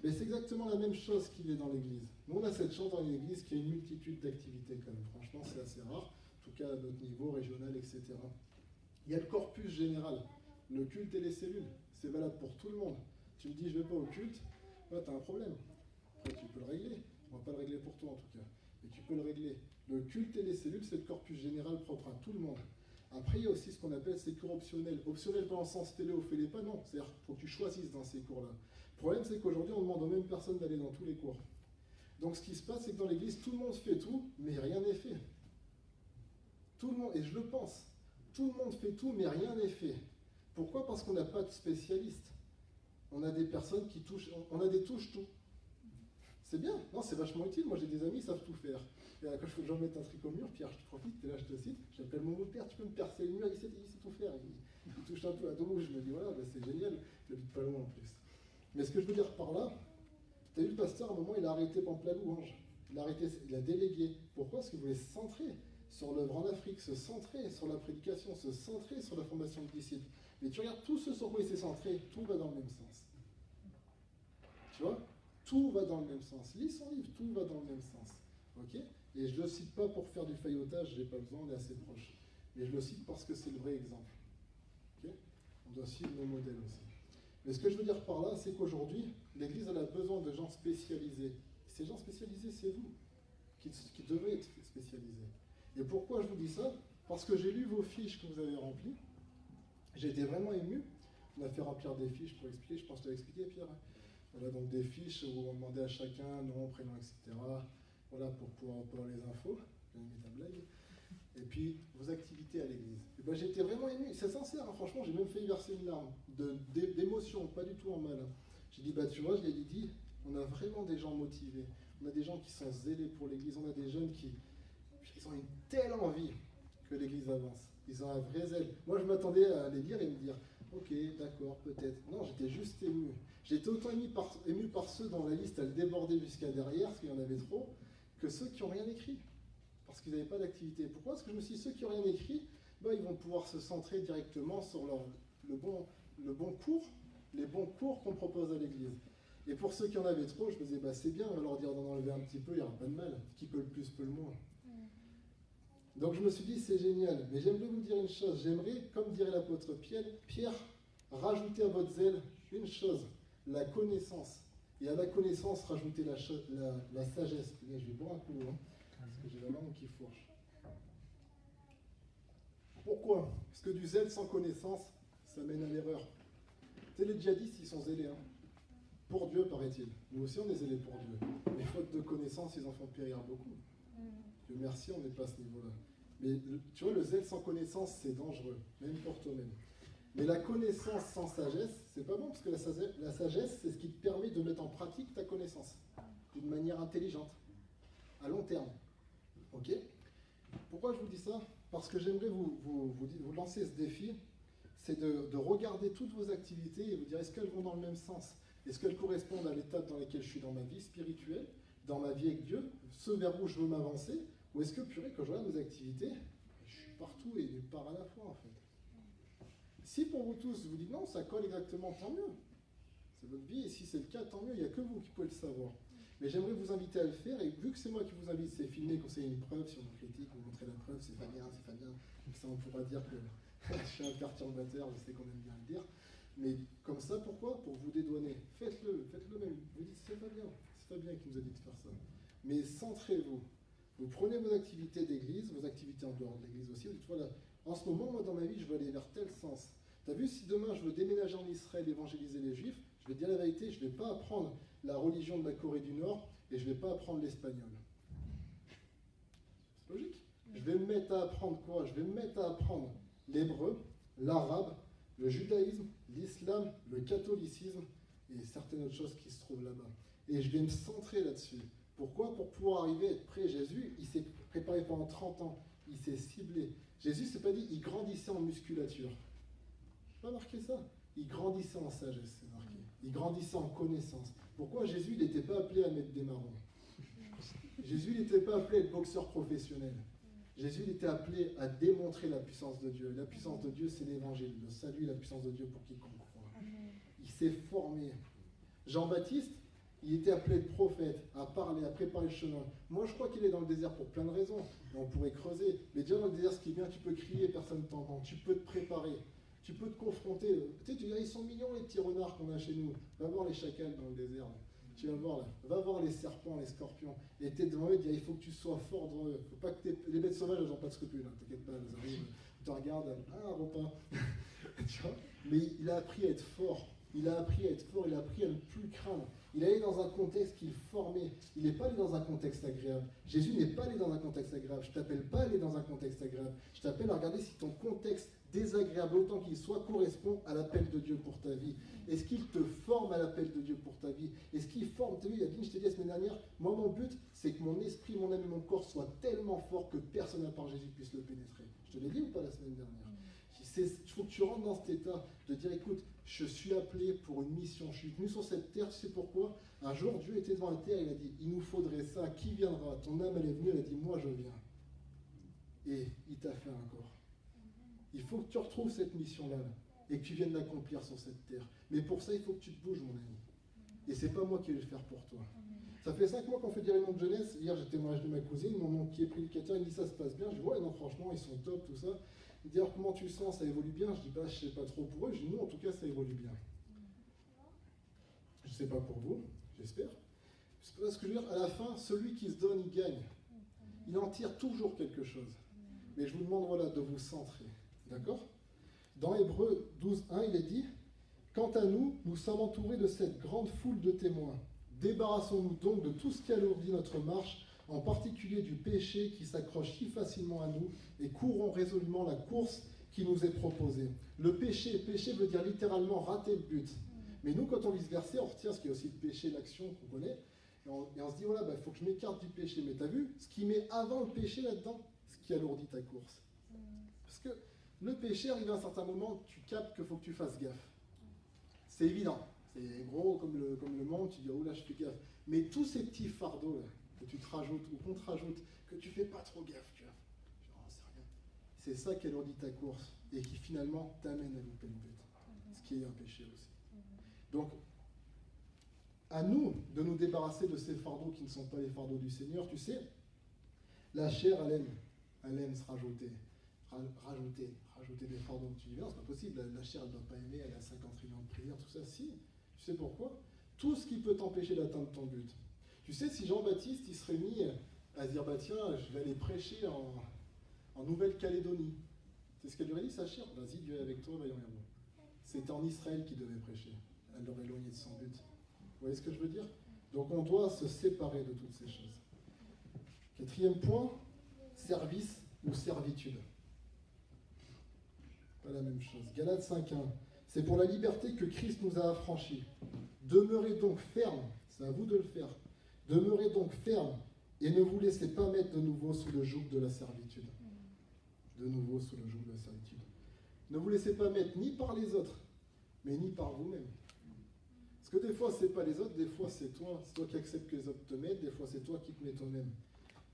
S1: Mais c'est exactement la même chose qu'il est dans l'Église. Nous, on a cette chance dans l'Église qu'il y a une multitude d'activités quand même. Franchement, c'est assez rare, en tout cas à notre niveau, régional, etc. Il y a le corpus général, le culte et les cellules. C'est valable pour tout le monde. Tu me dis, je ne vais pas au culte, ouais, tu as un problème. Après, tu peux le régler. On ne va pas le régler pour toi, en tout cas. Mais tu peux le régler. Le culte et les cellules, c'est le corpus général propre à tout le monde. Après, il y a aussi ce qu'on appelle ces cours optionnels. Optionnels pas en sens télé ou fais-les pas, non. C'est-à-dire qu'il faut que tu choisisses dans ces cours-là. Le problème, c'est qu'aujourd'hui, on demande aux mêmes personnes d'aller dans tous les cours. Donc, ce qui se passe, c'est que dans l'Église, tout le monde fait tout, mais rien n'est fait. Tout le monde, et je le pense, tout le monde fait tout, mais rien n'est fait. Pourquoi? Parce qu'on n'a pas de spécialistes. On a des personnes qui touchent, on a des touches-tout. C'est bien, non, c'est vachement utile. Moi, j'ai des amis qui savent tout faire. Et quand je dois mettre un truc au mur, Pierre, je profite, et là, je te cite, j'appelle mon beau-père, tu peux me percer le mur, il sait tout faire. Il touche un peu à dos, je me dis, voilà, bah, c'est génial, il habite pas loin en plus. Mais ce que je veux dire par là, tu as vu le pasteur, à un moment, il a arrêté Pample la louange. Il a délégué. Pourquoi? Parce qu'il voulait se centrer sur l'œuvre en Afrique, se centrer sur la prédication, se centrer sur la formation de disciples. Mais tu regardes tout ce sur quoi il s'est centré, tout va dans le même sens. Tu vois? Tout va dans le même sens. Lis son livre, tout va dans le même sens. Ok? Et je ne le cite pas pour faire du faillotage, je n'ai pas besoin, on est assez proche. Mais je le cite parce que c'est le vrai exemple. Okay? On doit suivre nos modèles aussi. Mais ce que je veux dire par là, c'est qu'aujourd'hui, l'Église elle a besoin de gens spécialisés. Ces gens spécialisés, c'est vous, qui devez être spécialisés. Et pourquoi je vous dis ça? Parce que j'ai lu vos fiches que vous avez remplies. J'ai été vraiment ému. On a fait remplir des fiches pour expliquer, je pense que tu as expliqué, Pierre. Voilà, donc des fiches où on demandait à chacun nom, prénom, etc. Voilà, pour pouvoir avoir les infos. J'ai mis ta blague. Et puis, vos activités à l'église. Et ben, j'étais vraiment ému. C'est sincère, hein, franchement, j'ai même fait verser une larme. D'émotion, pas du tout en mal. Hein. J'ai dit, bah tu vois, je l'ai dit, on a vraiment des gens motivés. On a des gens qui sont zélés pour l'église. On a des jeunes qui ils ont une telle envie que l'église avance. Ils ont un vrai zèle. Moi, je m'attendais à les lire et me dire, ok, d'accord, peut-être. Non, j'étais juste ému. J'étais autant ému par ceux dont la liste, elle débordait jusqu'à derrière, parce qu'il y en avait trop, que ceux qui n'ont rien écrit. Parce qu'ils n'avaient pas d'activité. Pourquoi? Parce que je me suis dit, ceux qui n'ont rien écrit, bah, ils vont pouvoir se centrer directement sur le bon cours, les bons cours qu'on propose à l'église. Et pour ceux qui en avaient trop, je me disais, bah, c'est bien, on va leur dire d'en enlever un petit peu, il n'y aura pas de mal. Qui peut le plus, peut le moins. Donc je me suis dit, c'est génial. Mais j'aimerais vous dire une chose. J'aimerais, comme dirait l'apôtre Pierre, rajouter à votre zèle une chose, la connaissance. Et à la connaissance, rajouter la sagesse. Je vais boire un coup, hein, parce que j'ai la langue qui fourche. Pourquoi? Parce que du zèle sans connaissance, ça mène à l'erreur. Tu sais, les djihadistes, ils sont zélés. Hein. Pour Dieu, paraît-il. Nous aussi, on est zélés pour Dieu. Mais faute de connaissance, ils en font périr beaucoup. Dieu merci, on n'est pas à ce niveau-là. Mais tu vois, le zèle sans connaissance, c'est dangereux, même pour toi-même. Mais la connaissance sans sagesse, c'est pas bon, parce que la sagesse, c'est ce qui te permet de mettre en pratique ta connaissance, d'une manière intelligente, à long terme. Ok? Pourquoi je vous dis ça? Parce que j'aimerais vous lancer ce défi, c'est de regarder toutes vos activités et vous dire, est-ce qu'elles vont dans le même sens? Est-ce qu'elles correspondent à l'étape dans laquelle je suis dans ma vie spirituelle, dans ma vie avec Dieu, ce vers où je veux m'avancer? Ou est-ce que, purée, quand je regarde mes activités, je suis partout et nulle part à la fois, en fait? Si pour vous tous, vous dites non, ça colle exactement, tant mieux. C'est votre vie, et si c'est le cas, tant mieux, il n'y a que vous qui pouvez le savoir. Mais j'aimerais vous inviter à le faire, et vu que c'est moi qui vous invite, c'est filmé, conseiller une preuve, si on nous critique, vous montrez la preuve, c'est pas bien, comme ça on pourra dire que je suis un perturbateur, je sais qu'on aime bien le dire. Mais comme ça, pourquoi? Pour vous dédouaner. Faites-le même. Vous dites, c'est pas bien qui nous a dit de faire ça. Mais centrez-vous. Vous prenez vos activités d'église, vos activités en dehors de l'église aussi, vous dites, voilà, en ce moment, moi, dans ma vie, je veux aller vers tel sens. Tu as vu, si demain, je veux déménager en Israël, évangéliser les Juifs, je vais te dire la vérité, je ne vais pas apprendre la religion de la Corée du Nord et je ne vais pas apprendre l'espagnol. C'est logique. Je vais me mettre à apprendre quoi? Je vais me mettre à apprendre l'hébreu, l'arabe, le judaïsme, l'islam, le catholicisme et certaines autres choses qui se trouvent là-bas. Et je vais me centrer là-dessus. Pourquoi? Pour pouvoir arriver à être prêt. Jésus, il s'est préparé pendant 30 ans. Il s'est ciblé. Jésus, c'est pas dit, il grandissait en musculature. Je pas marqué ça. Il grandissait en sagesse, c'est marqué. Il grandissait en connaissance. Pourquoi Jésus, il n'était pas appelé à mettre des marrons? Jésus, il n'était pas appelé à être boxeur professionnel. Jésus, il était appelé à démontrer la puissance de Dieu. La puissance de Dieu, c'est l'évangile. Le salut et la puissance de Dieu pour quiconque croit. Il s'est formé. Jean-Baptiste, il était appelé à être prophète, à parler, à préparer le chemin. Moi, je crois qu'il est dans le désert pour plein de raisons. On pourrait creuser. Mais déjà, dans le désert, ce qui est bien, tu peux crier, personne ne t'entend. Tu peux te préparer. Tu peux te confronter. Tu sais, tu dis, ils sont mignons, les petits renards qu'on a chez nous. Va voir les chacals dans le désert. Là. Tu vas voir là. Va voir les serpents, les scorpions. Et tu es devant eux, il faut que tu sois fort devant eux. Faut pas que les bêtes sauvages, elles n'ont pas de scrupules. Hein. T'inquiète pas, elles arrivent. Tu te regardes, un repas. Tu vois? Mais il a appris à être fort. Il a appris à être fort, il a appris à ne plus craindre. Il est allé dans un contexte qu'il formait. Il n'est pas allé dans un contexte agréable. Jésus n'est pas allé dans un contexte agréable. Je ne t'appelle pas à aller dans un contexte agréable. Je t'appelle à regarder si ton contexte désagréable, autant qu'il soit, correspond à l'appel de Dieu pour ta vie. Est-ce qu'il te forme à l'appel de Dieu pour ta vie? Est-ce qu'il forme ta vie? Je t'ai dit la semaine dernière, moi mon but, c'est que mon esprit, mon âme et mon corps soient tellement forts que personne à part Jésus puisse le pénétrer. Je te l'ai dit ou pas la semaine dernière? Il faut que tu rentres dans cet état de dire, écoute, je suis appelé pour une mission, je suis venu sur cette terre, tu sais pourquoi? Un jour, Dieu était devant la terre, il a dit, il nous faudrait ça, qui viendra? Ton âme, elle est venue, elle a dit, moi je viens. Et il t'a fait un corps. Il faut que tu retrouves cette mission-là, et que tu viennes l'accomplir sur cette terre. Mais pour ça, il faut que tu te bouges, mon ami. Et c'est pas moi qui vais le faire pour toi. Ça fait 5 mois qu'on fait des réunions de jeunesse. Hier, j'étais au mariage de ma cousine, mon oncle qui est prédicateur, il me dit, ça se passe bien. Je dis, ouais, non, franchement, ils sont top, tout ça. Il dit, alors comment tu sens, ça évolue bien? Je dis, bah, je sais pas trop pour eux. Je dis, nous, en tout cas, ça évolue bien. Je sais pas pour vous, j'espère. C'est parce que je veux dire, à la fin, celui qui se donne, il gagne. Il en tire toujours quelque chose. Mais je vous demande, voilà, de vous centrer. D'accord? Dans Hébreux 12:1, il est dit, quant à nous, nous sommes entourés de cette grande foule de témoins. Débarrassons-nous donc de tout ce qui alourdit notre marche, en particulier du péché qui s'accroche si facilement à nous, et courons résolument la course qui nous est proposée. Le péché veut dire littéralement rater le but. Mais nous, quand on lit ce verset, on retient ce qui est aussi le péché, l'action qu'on connaît, et on se dit, voilà, il faut que je m'écarte du péché. Mais tu as vu, ce qui met avant le péché là-dedans, ce qui alourdit ta course. Parce que le péché, arrivé à un certain moment, tu captes qu'il faut que tu fasses gaffe. C'est évident. C'est gros comme le monde, tu dis, oh là, je fais gaffe. Mais tous ces petits fardeaux là, que tu te rajoutes ou qu'on te rajoute, que tu fais pas trop gaffe, tu vois, genre, c'est rien. C'est ça qui alourdit ta course et qui finalement t'amène à louper le but. Ce qui est un péché aussi. Donc, à nous de nous débarrasser de ces fardeaux qui ne sont pas les fardeaux du Seigneur. Tu sais, la chair, elle aime se rajouter des fardeaux. Tu dis, non, c'est pas possible, la chair, elle ne doit pas aimer, elle a 50 trillions de prières, tout ça. Si, tu sais pourquoi? Tout ce qui peut t'empêcher d'atteindre ton but. Tu sais, si Jean-Baptiste, il serait mis à se dire, bah tiens, je vais aller prêcher en Nouvelle-Calédonie. C'est ce qu'elle lui aurait dit, sa chair. Vas-y, Dieu est avec toi, va y aller. C'était en Israël qu'il devait prêcher. Elle l'aurait éloigné de son but. Vous voyez ce que je veux dire? Donc on doit se séparer de toutes ces choses. 4e point, service ou servitude. Pas la même chose. Galates 5:1. C'est pour la liberté que Christ nous a affranchis. Demeurez donc ferme, c'est à vous de le faire. Demeurez donc ferme et ne vous laissez pas mettre de nouveau sous le joug de la servitude. De nouveau sous le joug de la servitude. Ne vous laissez pas mettre ni par les autres, mais ni par vous-même. Parce que des fois, c'est pas les autres, des fois, c'est toi. C'est toi qui acceptes que les autres te mettent, des fois, c'est toi qui te mets toi-même.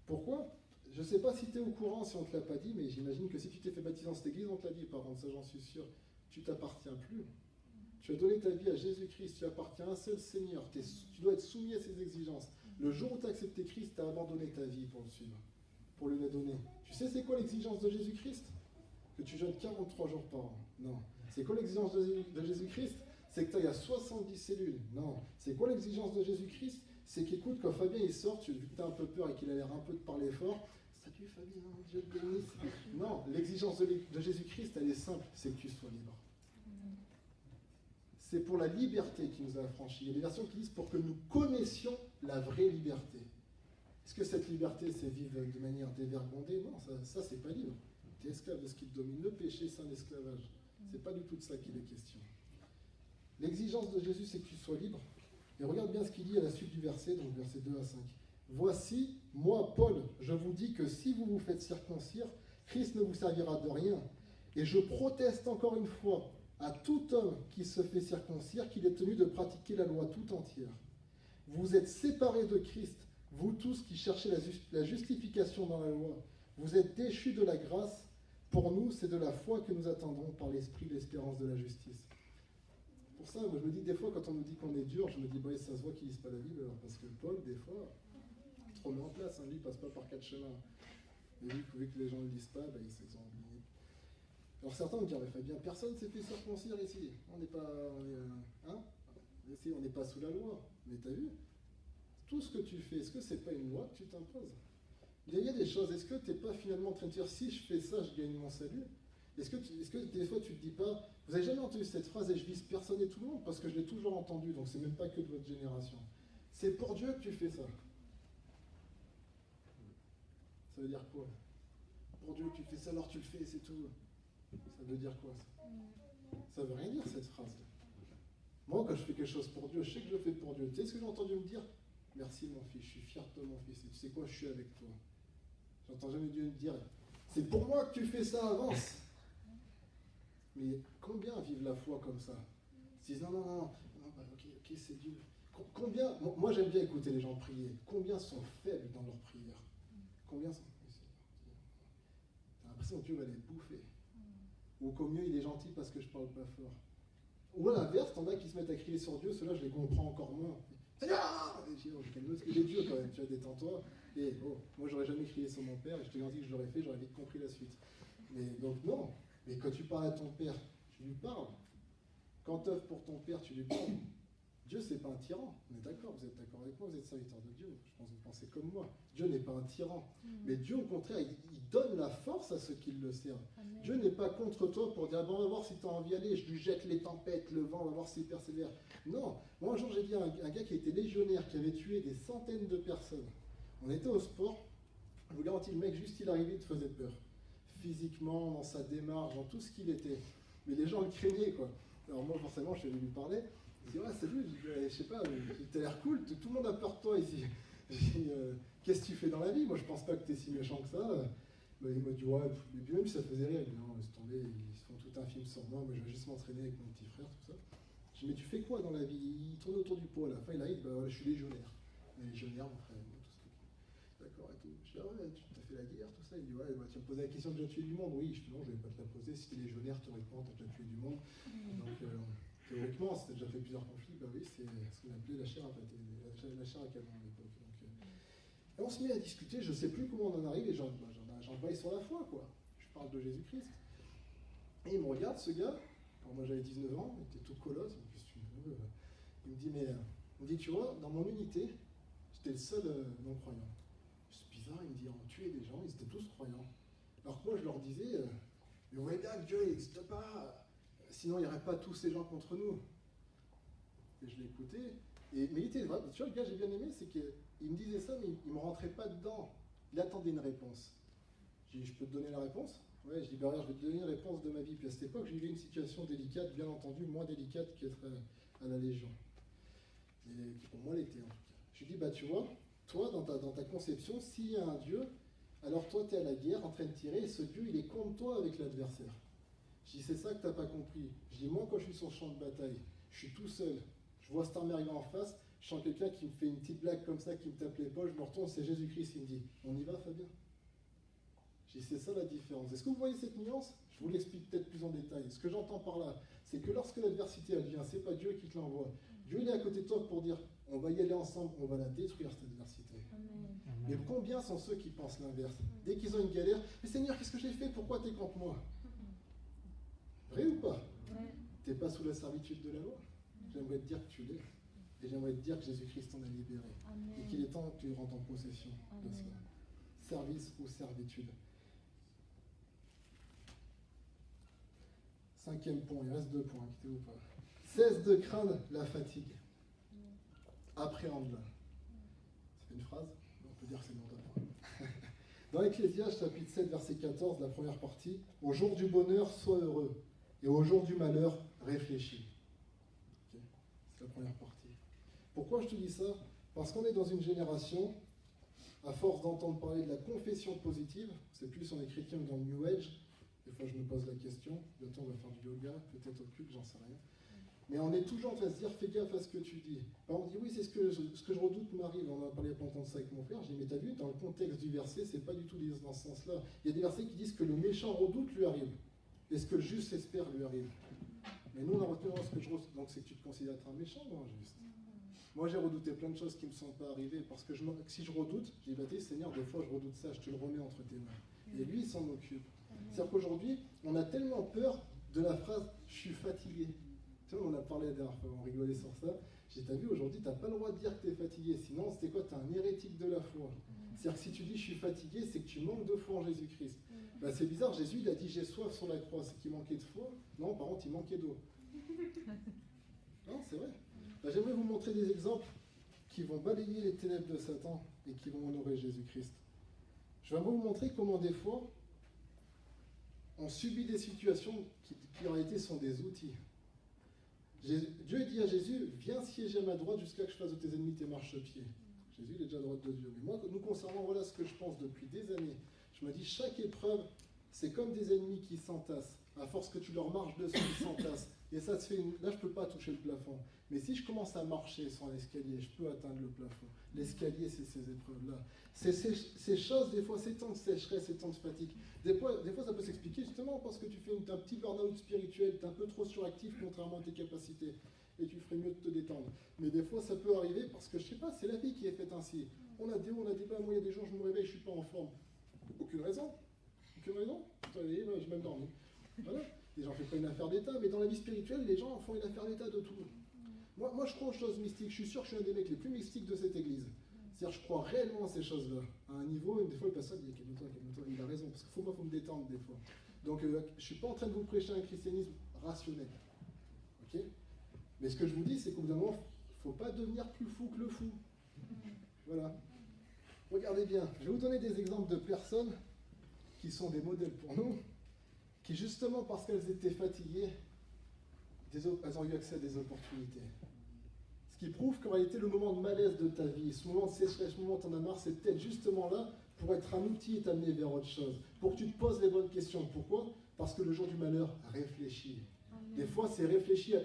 S1: Pourquoi? Je ne sais pas si tu es au courant, si on ne te l'a pas dit, mais j'imagine que si tu t'es fait baptiser dans cette église, on te l'a dit, par contre, ça j'en suis sûr. Tu t'appartiens plus. Tu as donné ta vie à Jésus-Christ, tu appartiens à un seul Seigneur. Tu dois être soumis à ses exigences. Le jour où tu as accepté Christ, tu as abandonné ta vie pour le suivre, pour lui la donner. Tu sais c'est quoi l'exigence de Jésus-Christ? Que tu jeûnes 43 jours par an. Non. C'est quoi l'exigence de Jésus-Christ? C'est que tu ailles à 70 cellules. Non. C'est quoi l'exigence de Jésus-Christ? C'est qu'écoute, quand Fabien il sort, vu que tu as un peu peur et qu'il a l'air un peu de parler fort, salut Fabien, Dieu te bénisse. Non, l'exigence de Jésus-Christ, elle est simple, c'est que tu sois libre. c'est pour la liberté qu'il nous a affranchis. Il y a des versions qui disent pour que nous connaissions la vraie liberté. Est-ce que cette liberté, c'est vivre de manière dévergondée? Non, ça c'est pas libre. Tu es esclave de ce qui te domine. Le péché, c'est un esclavage. C'est pas du tout de ça qu'il est question. L'exigence de Jésus, c'est que tu sois libre. Et regarde bien ce qu'il dit à la suite du verset, donc versets 2 à 5. Voici, moi, Paul, je vous dis que si vous vous faites circoncire, Christ ne vous servira de rien. Et je proteste encore une fois à tout homme qui se fait circoncire qu'il est tenu de pratiquer la loi tout entière. Vous êtes séparés de Christ, vous tous qui cherchez la justification dans la loi. Vous êtes déchus de la grâce. Pour nous, c'est de la foi que nous attendons par l'esprit l'espérance de la justice. Pour ça, moi, je me dis des fois, quand on nous dit qu'on est dur, je me dis, bah, ça se voit qu'ils ne lisent pas la Bible, alors, parce que Paul, des fois, il te remet en place, lui, il ne passe pas par 4 chemins. Et lui, vu que les gens ne le lisent pas, bah, ils s'en ont oublié. Alors certains me diraient, Fabien, personne ne s'est fait circoncire ici. On n'est pas, ici, on n'est pas sous la loi. Mais tu as vu, tout ce que tu fais, est-ce que ce n'est pas une loi que tu t'imposes? Il y a des choses, est-ce que tu n'es pas finalement en train de dire, si je fais ça, je gagne mon salut? Est-ce que des fois tu ne te dis pas, vous n'avez jamais entendu cette phrase et je vise personne et tout le monde, parce que je l'ai toujours entendue, donc c'est même pas que de votre génération. C'est pour Dieu que tu fais ça. Ça veut dire quoi? Pour Dieu que tu fais ça, alors tu le fais, c'est tout. Ça veut dire quoi ça? Ça veut rien dire cette phrase. Moi, quand je fais quelque chose pour Dieu, je sais que je le fais pour Dieu. Tu sais ce que j'ai entendu me dire? Merci mon fils, je suis fier de toi mon fils, et tu sais quoi, je suis avec toi. J'entends jamais Dieu me dire, c'est pour moi que tu fais ça, avance. Mais combien vivent la foi comme ça? Ils disent non, bah, ok, c'est Dieu. Combien, moi j'aime bien écouter les gens prier, combien sont faibles dans leur prière? Combien sont... T'as l'impression que Dieu va les bouffer. Ou qu'au mieux il est gentil parce que je parle pas fort. Ou à l'inverse, t'en as qui se mettent à crier sur Dieu, ceux-là je les comprends encore moins. Seigneur! Calme-toi, il est Dieu quand même, tu vois, détends-toi. Et moi j'aurais jamais crié sur mon père, et je te garantis que je l'aurais fait, j'aurais vite compris la suite. Mais donc non, mais quand tu parles à ton père, tu lui parles. Quand tu œuvres pour ton père, tu lui parles. Dieu, c'est pas un tyran. On est d'accord, vous êtes d'accord avec moi, vous êtes serviteur de Dieu. Je pense que vous pensez comme moi. Dieu n'est pas un tyran. Mais Dieu, au contraire, il donne la force à ceux qui le servent. Amen. Dieu n'est pas contre toi pour dire, bon, on va voir si tu as envie d'y aller, je lui jette les tempêtes, le vent, on va voir s'il persévère. Non. Moi, un jour, j'ai dit à un gars qui était légionnaire, qui avait tué des centaines de personnes. On était au sport. Je vous garantis, le mec, juste il arrivait, il te faisait peur. Physiquement, dans sa démarche, dans tout ce qu'il était. Mais les gens le craignaient, quoi. Alors moi, forcément, je suis allé lui parler. Je dis, ouais, salut, je sais pas, t'as l'air cool, tout le monde a peur de toi ici. Je dis, qu'est-ce que tu fais dans la vie? Moi, je pense pas que t'es si méchant que ça. Il m'a dit, ouais, et puis même si ça faisait rire, il dit, non, laisse tomber, ils se font tout un film sur moi, je vais juste m'entraîner avec mon petit frère, tout ça. Je dis, mais tu fais quoi dans la vie? Il tourne autour du pot, à la fin, il arrive, bah voilà, je suis légionnaire. Légionnaire, mon frère, tout ça. D'accord, et tout. Je dis, ah ouais, tu t'as fait la guerre, tout ça. Il dit, ouais, bah, tu me posais la question de déjà tuer du monde. Oui, je dis, non, je vais pas te la poser. Si t'es légionnaire, théoriquement, t'as déjà tué du monde. Donc, théoriquement, si t'as déjà fait plusieurs conflits, bah oui, c'est ce qu'on appelait la chair à pâté, la chair à canon à l'époque. Donc, et on se met à discuter, je sais plus comment on en arrive, et j'en baille sur la foi, quoi. Je parle de Jésus-Christ. Et il me regarde, ce gars, quand moi j'avais 19 ans, il était tout colosse, qu'est-ce que tu veux? Il me dit, il me dit, tu vois, dans mon unité, j'étais le seul non-croyant. C'est bizarre, il me dit, on tuait des gens, ils étaient tous croyants. Alors que moi, je leur disais, mais vous voyez bien que Dieu n'existe pas, sinon il n'y aurait pas tous ces gens contre nous. Et je l'écoutais, mais il était vrai, tu vois, le gars, j'ai bien aimé, c'est qu'il me disait ça, mais il ne me rentrait pas dedans. Il attendait une réponse. Je dis, je peux te donner la réponse? Ouais, je dis, bah, je vais te donner une réponse de ma vie. Puis à cette époque, j'ai eu une situation délicate, bien entendu, moins délicate qu'être à la Légion. Mais qui pour moi l'était en tout cas. Je lui dis, bah tu vois, toi, dans ta conception, s'il y a un Dieu, alors toi, tu es à la guerre en train de tirer, et ce Dieu, il est contre toi avec l'adversaire. Je dis, c'est ça que tu n'as pas compris. Je dis, moi, quand je suis sur le champ de bataille, je suis tout seul. Je vois cette armée arriver en face, je sens quelqu'un qui me fait une petite blague comme ça, qui me tape l'épaule, je me retourne, c'est Jésus-Christ, il me dit, on y va, Fabien? Je dis, c'est ça la différence. Est-ce que vous voyez cette nuance? Je vous l'explique peut-être plus en détail. Ce que j'entends par là, c'est que lorsque l'adversité elle vient, c'est pas Dieu qui te l'envoie. Dieu il est à côté de toi pour dire, on va y aller ensemble, on va la détruire cette adversité. Amen. Mais combien sont ceux qui pensent l'inverse? Dès qu'ils ont une galère, mais Seigneur, qu'est-ce que j'ai fait? Pourquoi tu es contre moi? Vrai ou pas? Tu n'es pas sous la servitude de la loi? J'aimerais te dire que tu l'es. Et j'aimerais te dire que Jésus-Christ t'en a libéré. Amen. Et qu'il est temps que tu rentres en possession de cela. Service ou servitude. 5e point, il reste 2 points, quittez-vous pas. Cesse de craindre la fatigue. Appréhende-la. C'est une phrase? On peut dire que c'est le nom d'apprendre. Dans Ecclésiaste, chapitre 7, verset 14, la première partie, au jour du bonheur, sois heureux, et au jour du malheur, réfléchis. Okay. C'est la première partie. Pourquoi je te dis ça? Parce qu'on est dans une génération, à force d'entendre parler de la confession positive, c'est plus on est chrétien que dans le New Age, des fois je me pose la question, bientôt on va faire du yoga, peut-être au culte, j'en sais rien. Mais on est toujours en train de se dire, fais gaffe à ce que tu dis. Alors on dit, oui, c'est ce que je redoute m'arrive. On en a parlé il y a pas longtemps de ça avec mon frère. J'ai dit, mais t'as vu, dans le contexte du verset, c'est pas du tout dans ce sens-là. Il y a des versets qui disent que le méchant redoute lui arrive. Et ce que le juste espère lui arrive. Mais nous, on a retenu ce que je redoute. Donc c'est que tu te considères être un méchant ou un juste? Moi, j'ai redouté plein de choses qui ne me sont pas arrivées. Parce que si je redoute, j'ai dit, Seigneur, des fois, je redoute ça, je te le remets entre tes mains. Et lui, il s'en occupe. C'est-à-dire qu'aujourd'hui, on a tellement peur de la phrase « je suis fatigué ». Tu vois, on a parlé la dernière fois, on rigolait sur ça. J'ai dit, t'as vu, aujourd'hui, t'as pas le droit de dire que t'es fatigué. Sinon, c'était quoi? T'es un hérétique de la foi. C'est-à-dire que si tu dis je suis fatigué, c'est que tu manques de foi en Jésus-Christ. Ben, c'est bizarre, Jésus, il a dit j'ai soif sur la croix. C'est qu'il manquait de foi? Non, par contre, il manquait d'eau. Non, c'est vrai. Ben, j'aimerais vous montrer des exemples qui vont balayer les ténèbres de Satan et qui vont honorer Jésus-Christ. Je vais vous montrer comment des fois, on subit des situations qui en réalité sont des outils. Dieu dit à Jésus, viens siéger à ma droite jusqu'à ce que je fasse de tes ennemis tes marchepieds. Jésus il est déjà à droite de Dieu. Mais moi, nous concernant, voilà ce que je pense depuis des années. Je me dis, chaque épreuve, c'est comme des ennemis qui s'entassent. À force que tu leur marches dessus, ils s'entassent. Et ça se fait, là je ne peux pas toucher le plafond. Mais si je commence à marcher sur l'escalier, je peux atteindre le plafond. L'escalier, c'est ces épreuves-là. C'est ces choses, des fois, ces temps de sécheresse, ces temps de fatigue. Des fois ça peut s'expliquer justement parce que tu fais un petit burn-out spirituel, tu es un peu trop suractif contrairement à tes capacités. Et tu ferais mieux de te détendre. Mais des fois, ça peut arriver parce que, je sais pas, c'est la vie qui est faite ainsi. On a des hauts, on a des bas. Moi, il y a des jours, je me réveille, je suis pas en forme. Aucune raison. Aucune raison. J'ai même dormi. Voilà. Et j'en fais pas une affaire d'État, mais dans la vie spirituelle, les gens font une affaire d'État de tout. Moi, je crois aux choses mystiques. Je suis sûr que je suis un des mecs les plus mystiques de cette église. C'est-à-dire, je crois réellement à ces choses-là. À un niveau, des fois, le pasteur dit calme-toi, il a raison. Parce qu'il faut me détendre des fois. Donc, je ne suis pas en train de vous prêcher un christianisme rationnel. Ok? Mais ce que je vous dis, c'est qu'au bout d'un moment, il ne faut pas devenir plus fou que le fou. Voilà. Regardez bien. Je vais vous donner des exemples de personnes qui sont des modèles pour nous, qui justement, parce qu'elles étaient fatiguées, elles ont eu accès à des opportunités. Ce qui prouve qu'en réalité, le moment de malaise de ta vie, ce moment de sécheresse, ce moment où tu en as marre, c'est peut-être justement là pour être un outil et t'amener vers autre chose. Pour que tu te poses les bonnes questions. Pourquoi? Parce que le jour du malheur, réfléchis. Amen. Des fois, c'est réfléchir.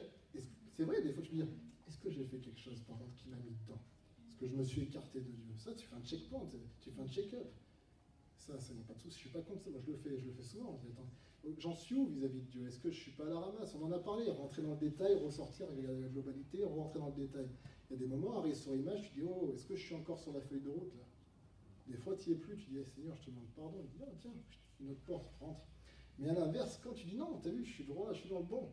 S1: C'est vrai, des fois, tu peux dire, est-ce que j'ai fait quelque chose, par contre, qui m'a mis dedans? Est-ce que je me suis écarté de Dieu? Ça, tu fais un checkpoint, tu fais un check-up. Ça n'y a pas de souci, je suis pas contre ça. Moi, je le fais souvent. J'en suis où vis-à-vis de Dieu? Est-ce que je suis pas à la ramasse? On en a parlé, rentrer dans le détail, ressortir avec la globalité, rentrer dans le détail. Il y a des moments, arriver sur l'image, tu dis, oh, est-ce que je suis encore sur la feuille de route là? Des fois, tu n'y es plus, tu dis, hey, Seigneur, je te demande pardon. Il dit, oh, tiens, une autre porte, rentre. Mais à l'inverse, quand tu dis, non, tu as vu, je suis droit, je suis dans le bon.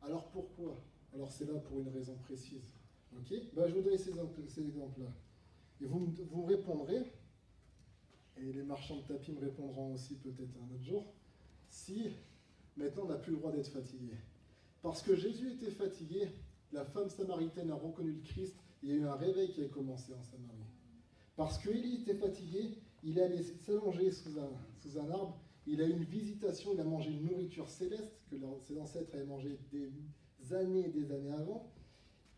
S1: Alors pourquoi? Alors c'est là pour une raison précise. Ok? Ben, je vous donne ces exemples-là. Et vous me répondrez, et les marchands de tapis me répondront aussi peut-être un autre jour, si maintenant on n'a plus le droit d'être fatigué. Parce que Jésus était fatigué, la femme samaritaine a reconnu le Christ, il y a eu un réveil qui a commencé en Samarie. Parce qu'Élie était fatigué, il est allé s'allonger sous un arbre, il a eu une visitation, il a mangé une nourriture céleste que ses ancêtres avaient mangé des années et des années avant.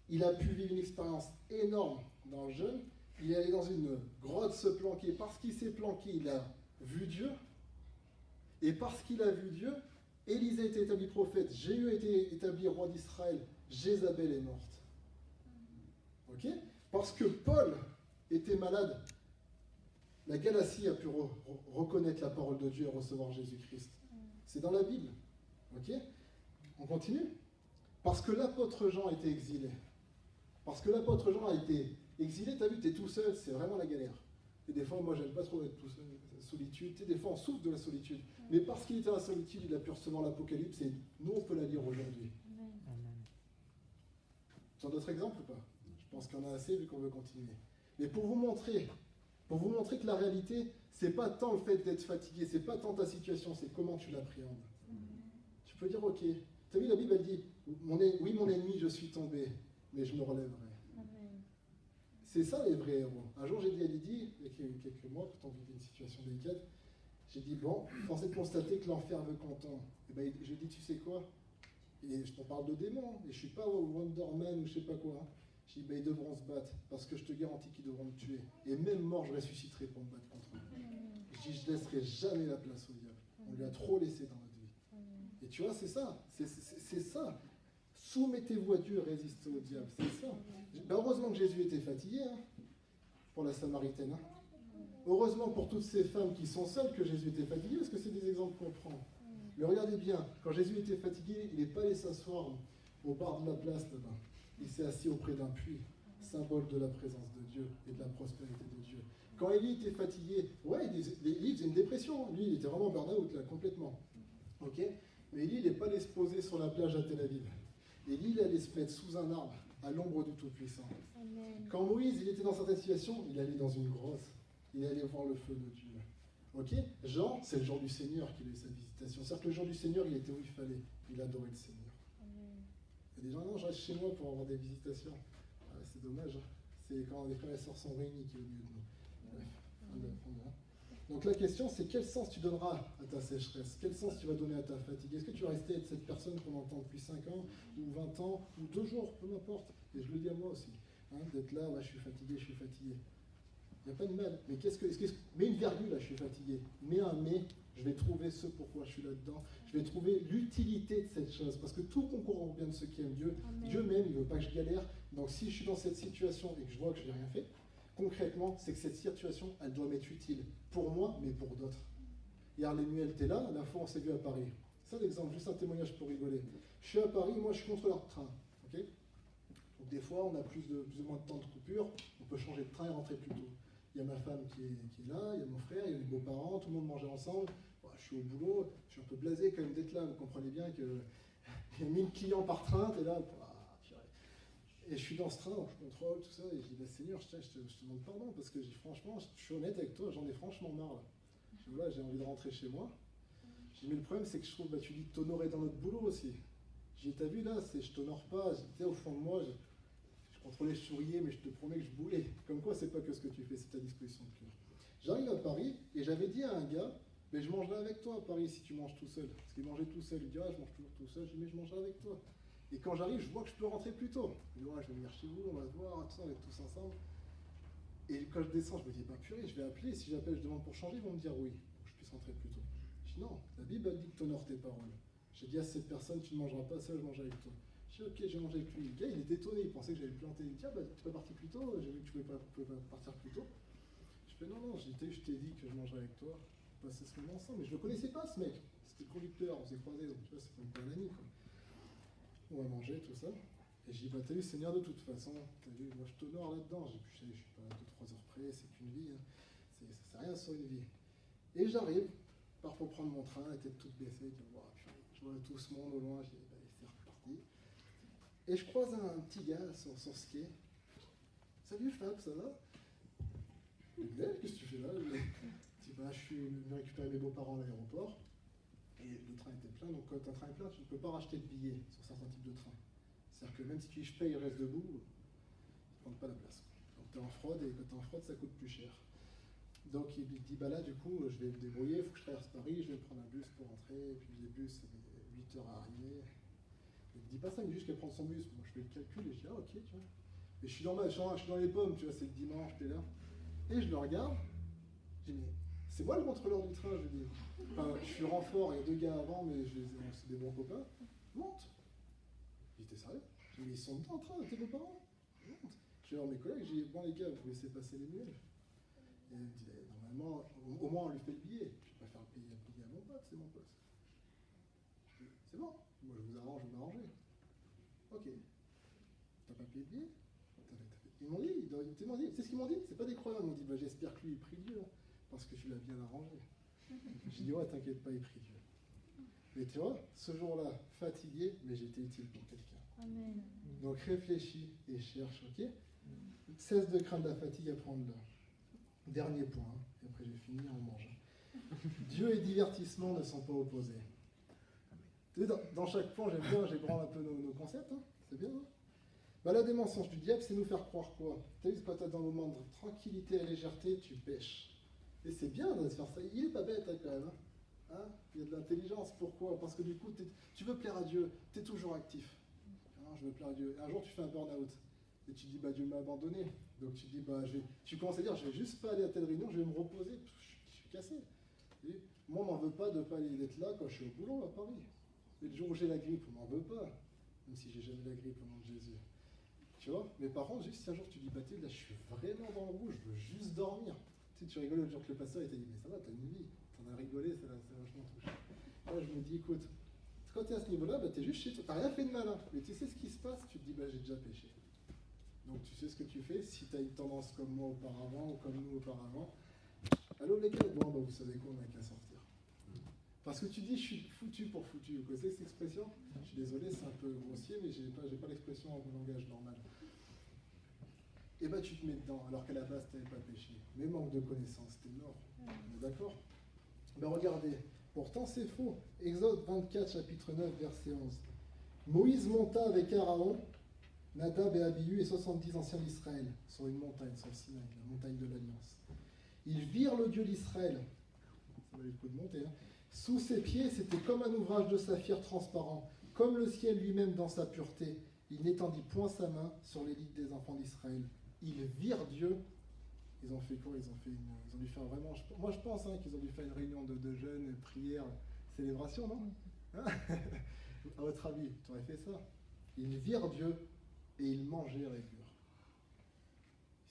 S1: Il a pu vivre une expérience énorme dans le jeûne. Il est allé dans une grotte se planquer. Parce qu'il s'est planqué, il a vu Dieu. Et parce qu'il a vu Dieu, Élisée a été établi prophète, Jéhu a été établi roi d'Israël, Jézabel est morte. Ok? Parce que Paul était malade, la Galatie a pu reconnaître la parole de Dieu et recevoir Jésus-Christ. C'est dans la Bible. Ok? On continue? Parce que l'apôtre Jean a été exilé. Parce que l'apôtre Jean a été exilé, t'as vu, t'es tout seul, c'est vraiment la galère. Et des fois, moi, j'aime pas trop être tout seul, la solitude. Tu sais, des fois, on souffre de la solitude. Mais parce qu'il était dans la solitude, il a pu recevoir l'Apocalypse et nous, on peut la lire aujourd'hui. Tu as d'autres exemples ou pas? Je pense qu'il y en a assez vu qu'on veut continuer. Mais pour vous montrer que la réalité, c'est pas tant le fait d'être fatigué, c'est pas tant ta situation, c'est comment tu l'appréhendes. Tu peux dire, ok, Tu as vu, la Bible, elle dit, oui, mon ennemi, je suis tombé, mais je me relèverai.
S2: Amen.
S1: C'est ça les vrais héros. Un jour, j'ai dit à Lydie, il y a quelques mois, quand on vivait une situation délicate, j'ai dit, bon, force est de constater que l'enfer veut qu'on tombe. Et ben, j'ai dit, tu sais quoi? Et je t'en parle de démons, et je ne suis pas Wonder Man ou je ne sais pas quoi. Hein. J'ai dit, ben, ils devront se battre, parce que je te garantis qu'ils devront me tuer. Et même mort, je ressusciterai pour me battre contre eux. Je dis, je ne laisserai jamais la place au diable. On lui a trop laissé dans notre vie. Et tu vois, c'est ça. C'est ça. Soumettez-vous à Dieu, résistez au diable. C'est ça. Ben, heureusement que Jésus était fatigué, hein, pour la Samaritaine. Hein. Heureusement pour toutes ces femmes qui sont seules que Jésus était fatigué, parce que c'est des exemples qu'on prend. Mais regardez bien, quand Jésus était fatigué, il n'est pas allé s'asseoir au bar de la place là-bas. Il s'est assis auprès d'un puits, symbole de la présence de Dieu et de la prospérité de Dieu. Quand Élie était fatigué, ouais, Élie faisait une dépression. Lui, il était vraiment burn-out, là, complètement. Ok? Mais Élie, il n'est pas allé se poser sur la plage à Tel Aviv. Élie, il allait se mettre sous un arbre, à l'ombre du Tout-Puissant. Quand Moïse, il était dans certaines situations, il allait dans une grotte. Il allait voir le feu de Dieu. Ok? Jean, c'est le jour du Seigneur qu'il a eu sa visitation. C'est-à-dire que le jour du Seigneur, il était où il fallait. Il adorait le Seigneur. Il y a des gens, non, je reste chez moi pour avoir des visitations. Ah, c'est dommage. Hein. C'est quand les frères et sœurs sont réunis qu'il est mieux de nous. Bref, donc la question, c'est quel sens tu donneras à ta sécheresse? Quel sens tu vas donner à ta fatigue? Est-ce que tu vas rester être cette personne qu'on entend depuis 5 ans, ou 20 ans, ou 2 jours, peu importe. Et je le dis à moi aussi. Hein, d'être là, ouais, je suis fatigué, je suis fatigué. Il n'y a pas de mal. Mais mets une virgule là, je suis fatigué. Mets un mais, je vais trouver ce pourquoi je suis là-dedans. Je vais trouver l'utilité de cette chose. Parce que tout concourt au bien de ceux qui aiment Dieu. Amen. Dieu même, il ne veut pas que je galère. Donc si je suis dans cette situation et que je vois que je n'ai rien fait, concrètement, c'est que cette situation, elle doit m'être utile. Pour moi, mais pour d'autres. Hier, Lémuel était là. La fois, on s'est vu à Paris. Ça, l'exemple, juste un témoignage pour rigoler. Je suis à Paris, moi, je suis contre leur train. Okay, donc des fois, on a plus ou moins de temps de coupure. On peut changer de train et rentrer plus tôt. Il y a ma femme qui est là, il y a mon frère, il y a mes beaux-parents, tout le monde mangeait ensemble. Bon, je suis au boulot, je suis un peu blasé quand même d'être là. Vous comprenez bien qu'il y a 1000 clients par train, t'es là. Et je suis dans ce train, donc je contrôle tout ça, et je dis, bah, Seigneur, je te demande pardon, parce que franchement, je suis honnête avec toi, j'en ai franchement marre là. Je dis, voilà, j'ai envie de rentrer chez moi. Je dis, mais le problème, c'est que je trouve, bah, tu dis de t'honorer dans notre boulot aussi. J'ai t'as vu là, je t'honore pas, j'étais au fond de moi, je contrôlais, je souriais, mais je te promets que je boulais. Comme quoi, c'est pas que ce que tu fais, c'est ta disposition de cœur. J'arrive à Paris, et j'avais dit à un gars, mais je mangerai avec toi à Paris si tu manges tout seul. Parce qu'il mangeait tout seul, il dit, ah, je mange toujours tout seul, je dis, mais je mangerai avec toi. Et quand j'arrive, je vois que je peux rentrer plus tôt. Je dis, ouais, je vais venir chez vous, on va se voir, tout ça, on va être tous ensemble. Et quand je descends, je me dis, bah purée, je vais appeler, si j'appelle, je demande pour changer, ils vont me dire oui, pour que je puisse rentrer plus tôt. Je dis, non, la Bible, elle dit que tu honores tes paroles. J'ai dit à cette personne, tu ne mangeras pas seul, je mange avec toi. Je dis, ok, je vais manger avec lui. Le gars, il était étonné, il pensait que j'allais le planter. Il me dit, ah, bah, tu peux partir plus tôt, j'ai vu que tu pouvais pas partir plus tôt. Je fais, non, je t'ai dit que je mangerais avec toi, on passait ce moment ensemble. Mais je ne le connaissais pas, ce mec. C'était le conducteur, on s'est croisés, donc tu vois, c'est pas un ami, quoi. On va manger, tout ça. Et j'ai dit, bah t'as vu, Seigneur, de toute façon, t'as vu, moi je t'honore là-dedans. Je suis pas 2-3 heures près, c'est qu'une vie, hein. C'est rien sur une vie. Et j'arrive, pars pour prendre mon train, la tête toute baissée, je vois tout ce monde au loin, je dis, bah, c'est reparti. Et je croise un petit gars sur ce quai. Salut Fab, ça va? Qu'est-ce que tu fais là? Je dis, bah, je suis venu récupérer mes beaux-parents à l'aéroport. Et le train était plein, donc quand un train est plein, tu ne peux pas racheter de billets sur certains types de trains. C'est-à-dire que même si tu payes et restes debout, ils ne prennent pas la place. Donc tu es en fraude, et quand tu es en fraude, ça coûte plus cher. Donc il dit, bah là, du coup, je vais me débrouiller, il faut que je traverse Paris, je vais prendre un bus pour rentrer, et puis les bus, ça met 8 heures à arriver. Il me dit pas ça, il me dit juste qu'elle prend son bus. Moi, je fais le calcul, et je dis, ah ok, tu vois. Et je suis dans les pommes, tu vois, c'est le dimanche, tu es là. Et je le regarde, je dis, mais c'est moi le contrôleur du train, je dis. Enfin, je suis renfort, il y a 2 gars avant, mais c'est des bons copains. Monte. Il était sérieux. Je dis, mais ils sont dedans en train, tes beaux-parents. Monte. Je vais voir mes collègues, j'ai dit, bon les gars, vous laissez passer les mules. Et il me dit, normalement, au moins on lui fait le billet. Je vais pas faire payer à mon pote, c'est mon pote. C'est bon, moi je vous arrange, vous m'arrangez. Ok. T'as pas payé le billet? Ils m'ont dit, c'est ce qu'ils m'ont dit, c'est pas des croyants, ils m'ont dit, bah, j'espère que lui il prie Dieu, hein, parce que tu l'as bien arrangé. J'ai dit, ouais, t'inquiète pas, il prie Dieu. Mais tu vois, ce jour-là, fatigué, mais j'étais utile pour quelqu'un.
S2: Amen.
S1: Donc réfléchis et cherche, ok? Cesse de craindre la fatigue, apprendre-la. Dernier point, hein, et après je vais finir, on mange. Dieu et divertissement ne sont pas opposés. Dans chaque point, j'ébranle un peu nos concepts, hein. C'est bien. Hein. Bah, la des mensonges du diable, c'est nous faire croire quoi? Tu as vu, quand tu es dans le moment de tranquillité et légèreté, tu pêches. Et c'est bien de se faire ça. Il est pas bête, hein, quand même. Hein. Il y a de l'intelligence. Pourquoi? Parce que du coup, tu veux plaire à Dieu, tu es toujours actif. Hein, je veux plaire à Dieu. Un jour, tu fais un burn-out. Et tu dis, bah, Dieu m'a abandonné. Donc tu dis, bah, tu commences à dire, je vais juste pas aller à telle réunion, je vais me reposer. Je suis cassé. Et moi, on m'en veut pas de pas aller d'être là quand je suis au boulot à Paris. Et le jour où j'ai la grippe, on m'en veut pas. Même si j'ai jamais la grippe au nom de Jésus. Tu vois? Mais par contre, juste si un jour tu dis, bah, là, je suis vraiment dans le rouge, je veux juste dormir. Tu sais, tu rigoles le jour que le pasteur il t'a dit, mais ça va, t'as une vie. T'en as rigolé, ça vachement touché. Là, je me dis, écoute, quand t'es à ce niveau-là, bah, t'es juste chez toi. T'as rien fait de malin. Mais tu sais ce qui se passe, tu te dis, bah, j'ai déjà péché. Donc tu sais ce que tu fais, si tu as une tendance comme moi auparavant ou comme nous auparavant. Allô les gars, bon bah vous savez quoi, on n'a qu'à sortir. Parce que tu dis je suis foutu pour foutu. Vous connaissez cette expression? Je suis désolé, c'est un peu grossier, mais j'ai pas l'expression en langage normal. Et bah tu te mets dedans, alors qu'à la base tu n'avais pas péché. Mais manque de connaissance, t'es mort. On est d'accord? Ben regardez, pourtant c'est faux. Exode 24, chapitre 9, verset 11. Moïse monta avec Aaron, Nadab et Abihu et 70 anciens d'Israël sur une montagne, sur le Sinaï, la montagne de l'Alliance. Ils virent le Dieu d'Israël, ça valait le coup de monter, hein. Sous ses pieds, c'était comme un ouvrage de saphir transparent, comme le ciel lui-même dans sa pureté. Il n'étendit point sa main sur l'élite des enfants d'Israël. Ils virent Dieu. Ils ont fait quoi? Ils ont dû faire vraiment. Moi, je pense qu'ils ont dû faire une réunion de jeûne, prière, célébration, non? Hein? À votre avis, tu aurais fait ça? Ils virent Dieu. Et ils mangeaient rigueur.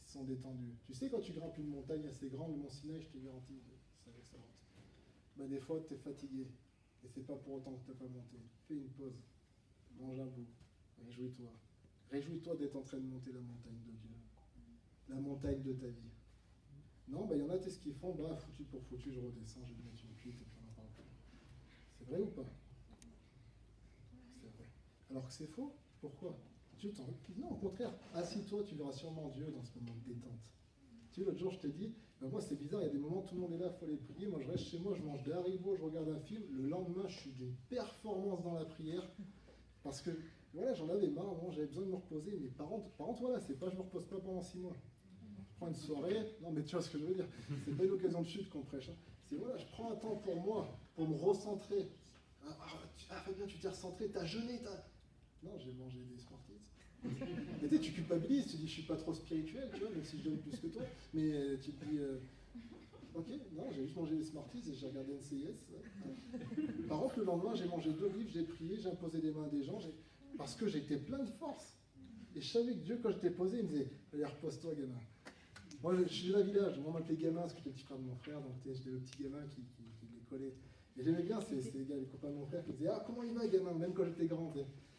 S1: Ils se sont détendus. Tu sais, quand tu grimpes une montagne assez grande, le mont Sinaï, je te garantis, c'est excellent. Bah, des fois, tu es fatigué. Et c'est pas pour autant que tu n'as pas monté. Fais une pause. Mange un bout. Réjouis-toi. Réjouis-toi d'être en train de monter la montagne de Dieu. La montagne de ta vie. Non, il y en a, tu sais ce qu'ils font, bah, foutu pour foutu, je redescends, je vais mettre une cuite et puis on en parle plus. C'est vrai ou pas? C'est vrai. Alors que c'est faux. Pourquoi? Dieu t'en veut. Non, au contraire, assis-toi, tu verras sûrement Dieu dans ce moment de détente. Tu sais, l'autre jour, je te dis, moi c'est bizarre, il y a des moments, tout le monde est là, il faut aller prier, moi je reste chez moi, je mange des haricots, je regarde un film, le lendemain, je suis d'une performance dans la prière, parce que, voilà, j'en avais marre, j'avais besoin de me reposer, mais par contre, voilà, c'est pas, je me repose pas pendant 6 mois. Je prends une soirée, non mais tu vois ce que je veux dire, c'est pas une occasion de chute qu'on prêche, hein. C'est voilà, je prends un temps pour moi, pour me recentrer. Fabien, tu t'es recentré, t'as jeûné, Non, j'ai mangé des Smarties. Mais tu culpabilises, tu dis je suis pas trop spirituel, tu vois, même si je donne plus que toi, mais tu te dis ok, non, j'ai juste mangé des Smarties et j'ai regardé NCIS. Par contre, le lendemain, j'ai mangé 2 livres, j'ai prié, j'ai imposé les mains à des gens, parce que j'étais plein de force. Et je savais que Dieu, quand je t'ai posé, il me disait allez, repose-toi, gamin. Moi, je suis de la village, moi, m'appelais gamin, parce que j'étais le petit frère de mon frère, donc j'étais le petit gamin qui les collait. Et j'aimais bien ces gars, les copains de mon frère, qui disaient ah, comment il va, gamin, même quand j'étais grand.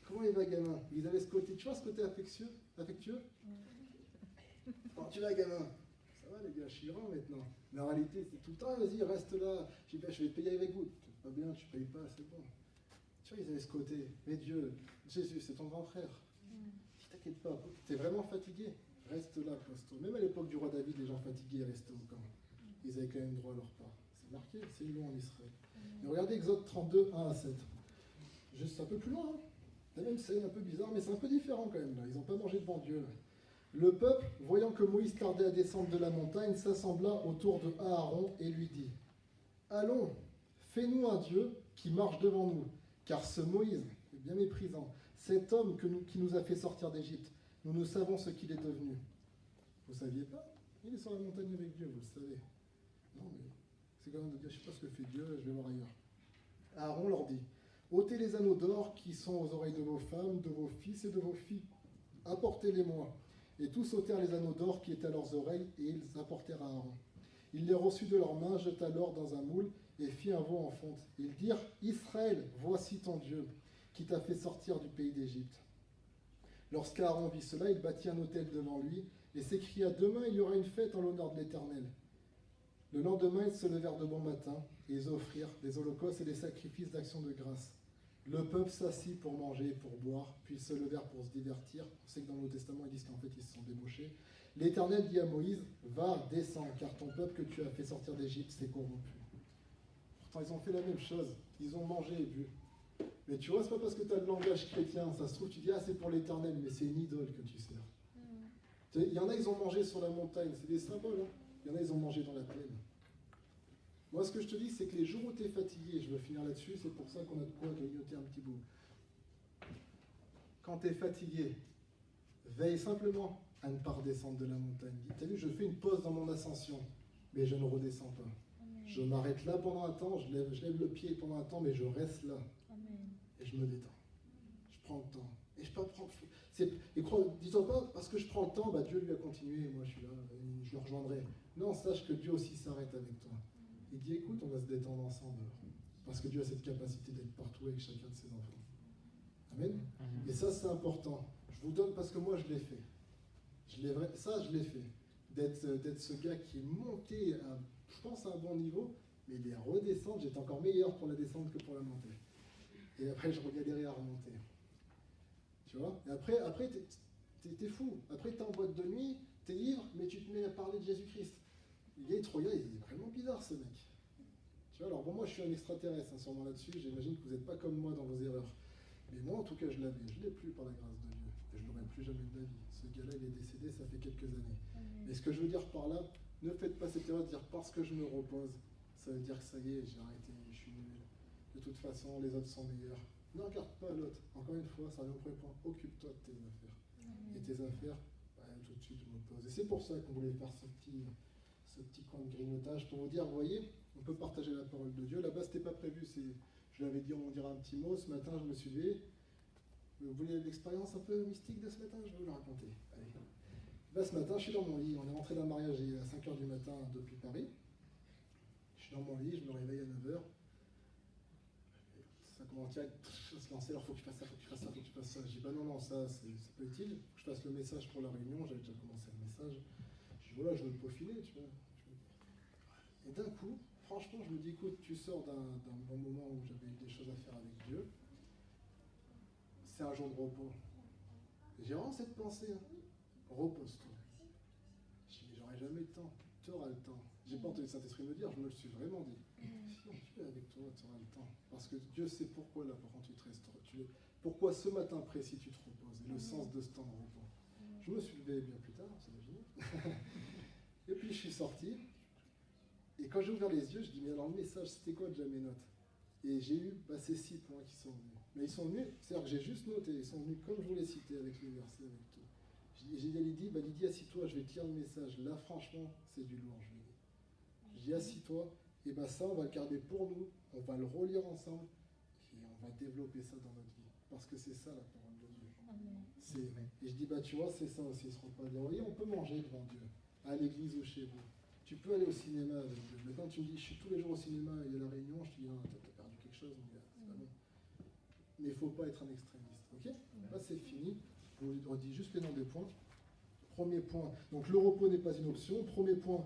S1: Comment il va, gamin? Ils avaient ce côté, tu vois, ce côté affectueux? Comment tu vas, gamin? Ça va, les gars, je suis grand maintenant. Mais en réalité, c'est tout le temps, vas-y, reste là. Je vais payer avec vous. Pas bien, tu payes pas, c'est bon. Tu vois, ils avaient ce côté. Mais Dieu, Jésus, c'est ton grand frère. T'inquiète pas, t'es vraiment fatigué. Reste là, pose-toi. Même à l'époque du roi David, les gens fatigués restaient au camp. Ils avaient quand même droit à leur part. C'est marqué, c'est une loi en Israël. Et regardez Exode 32, 1 à 7. Juste un peu plus loin, hein. La même scène, un peu bizarre, mais c'est un peu différent quand même, là. Ils n'ont pas mangé devant Dieu, là. Le peuple, voyant que Moïse tardait à descendre de la montagne, s'assembla autour de Aaron et lui dit « Allons, fais-nous un Dieu qui marche devant nous, car ce Moïse est bien méprisant, cet homme qui nous a fait sortir d'Égypte, nous savons ce qu'il est devenu. » Vous ne saviez pas? Il est sur la montagne avec Dieu, vous le savez. Non, mais c'est quand même de dire, je ne sais pas ce que fait Dieu, je vais voir ailleurs. Aaron leur dit « Ôtez les anneaux d'or qui sont aux oreilles de vos femmes, de vos fils et de vos filles. Apportez-les-moi. » Et tous ôtèrent les anneaux d'or qui étaient à leurs oreilles, et ils apportèrent à Aaron. Il les reçut de leurs mains, jeta l'or dans un moule, et fit un veau en fonte. Ils dirent « Israël, voici ton Dieu, qui t'a fait sortir du pays d'Égypte. » Lorsqu'Aaron vit cela, il bâtit un autel devant lui, et s'écria « Demain, il y aura une fête en l'honneur de l'Éternel. » Le lendemain, ils se levèrent de bon matin, et ils offrirent des holocaustes et des sacrifices d'action de grâce. Le peuple s'assit pour manger et pour boire, puis ils se levèrent pour se divertir. On sait que dans le Nouveau Testament, ils disent qu'en fait, ils se sont débauchés. L'Éternel dit à Moïse, va, descends, car ton peuple que tu as fait sortir d'Égypte s'est corrompu. Pourtant, ils ont fait la même chose. Ils ont mangé et bu. Mais tu vois, c'est pas parce que tu as le langage chrétien, ça se trouve, tu dis, ah, c'est pour l'éternel, mais c'est une idole que tu sers. Il y en a, ils ont mangé sur la montagne, c'est des symboles. Hein. Il y en a, ils ont mangé dans la plaine. Moi, ce que je te dis, c'est que les jours où tu es fatigué, je veux finir là-dessus, c'est pour ça qu'on a de quoi grignoter un petit bout. Quand tu es fatigué, veille simplement à ne pas redescendre de la montagne. Tu as vu, je fais une pause dans mon ascension, mais je ne redescends pas. Je m'arrête là pendant un temps, je lève le pied pendant un temps, mais je reste là. Et je me détends. Je prends le temps. Et je peux prendre. Et dis-toi pas, parce que je prends le temps, bah Dieu lui a continué, et moi je suis là, je le rejoindrai. Non, sache que Dieu aussi s'arrête avec toi. Il dit, écoute, on va se détendre ensemble. Parce que Dieu a cette capacité d'être partout avec chacun de ses enfants. Amen. Et ça, c'est important. Je vous donne parce que moi, je l'ai fait. Ça, je l'ai fait. D'être ce gars qui est monté, je pense, à un bon niveau, mais il est à redescendre. J'étais encore meilleur pour la descente que pour la montée. Et après, je regalérais à remonter. Tu vois? Et après t'es fou. Après, t'es en boîte de nuit, t'es ivre, mais tu te mets à parler de Jésus-Christ. Il est trop, il est vraiment bizarre, ce mec. Tu vois, alors bon, moi, je suis un extraterrestre, hein, sûrement là-dessus. J'imagine que vous n'êtes pas comme moi dans vos erreurs. Mais moi, en tout cas, je l'avais. Je ne l'ai plus par la grâce de Dieu. Et je ne l'aurai plus jamais de la vie. Ce gars-là, il est décédé, ça fait quelques années. Et ce que je veux dire par là, ne faites pas cette erreur de dire parce que je me repose, ça veut dire que ça y est, j'ai arrêté, je suis nul. De toute façon, les autres sont meilleurs. Ne regarde pas l'autre. Encore une fois, ça revient au premier point. Occupe-toi de tes affaires. Et tes affaires, tout de suite, je me pose. Et c'est pour ça qu'on voulait faire ce petit coin de grignotage pour vous dire, vous voyez, on peut partager la parole de Dieu. Là-bas, c'était pas prévu. Je l'avais dit, on dirait un petit mot. Ce matin, je me suis levé. Vous voulez l'expérience un peu mystique de ce matin? Je vais vous la raconter. Allez. Là, ce matin, je suis dans mon lit. On est rentré d'un mariage à 5h du matin depuis Paris. Je suis dans mon lit, je me réveille à 9h. Ça commence à se lancer, alors faut que tu fasses ça, faut que tu fasses ça, faut que tu fasses ça. Je dis, bah non, ça c'est pas utile. Faut que je fasse le message pour la réunion. J'avais déjà commencé le message. Je dis, voilà, je veux le peaufiner, tu vois. Et d'un coup, franchement, je me dis, écoute, tu sors d'un bon moment où j'avais eu des choses à faire avec Dieu. C'est un jour de repos. J'ai vraiment cette pensée, hein. Repose-toi. Je dis, mais j'aurai jamais le temps. Tu auras le temps. J'ai pas entendu le Saint-Esprit me dire, je me le suis vraiment dit. Si Dieu est avec toi, tu auras le temps. Parce que Dieu sait pourquoi là, par contre, tu te restaures. Pourquoi ce matin précis tu te reposes. Et le sens de ce temps de repos. Je me suis levé bien plus tard, ça va venir. Et puis je suis sorti. Et quand j'ai ouvert les yeux, je dis, mais alors le message, c'était quoi déjà mes notes? Et j'ai eu ces 6 points qui sont venus. Mais ils sont venus, c'est-à-dire que j'ai juste noté, ils sont venus comme je vous l'ai cité, avec les versets, avec tout. J'ai dit à Lydie, Lydie, assis-toi, je vais te lire le message. Là, franchement, c'est du lourd, je lui dis. Je dis, assis-toi, et ça, on va le garder pour nous, on va le relire ensemble, et on va développer ça dans notre vie. Parce que c'est ça la parole de Dieu. Et je dis, tu vois, c'est ça aussi, ce repas. Vous voyez, on peut manger devant Dieu, à l'église ou chez vous. Tu peux aller au cinéma avec Dieu. Mais quand tu me dis, je suis tous les jours au cinéma et il y a la réunion, je te dis, non, t'as perdu quelque chose, mon gars, c'est pas bon. Mais il ne faut pas être un extrémiste, ok? Là, c'est fini. Je vous redis juste les noms des points. Premier point, donc le repos n'est pas une option. Premier point,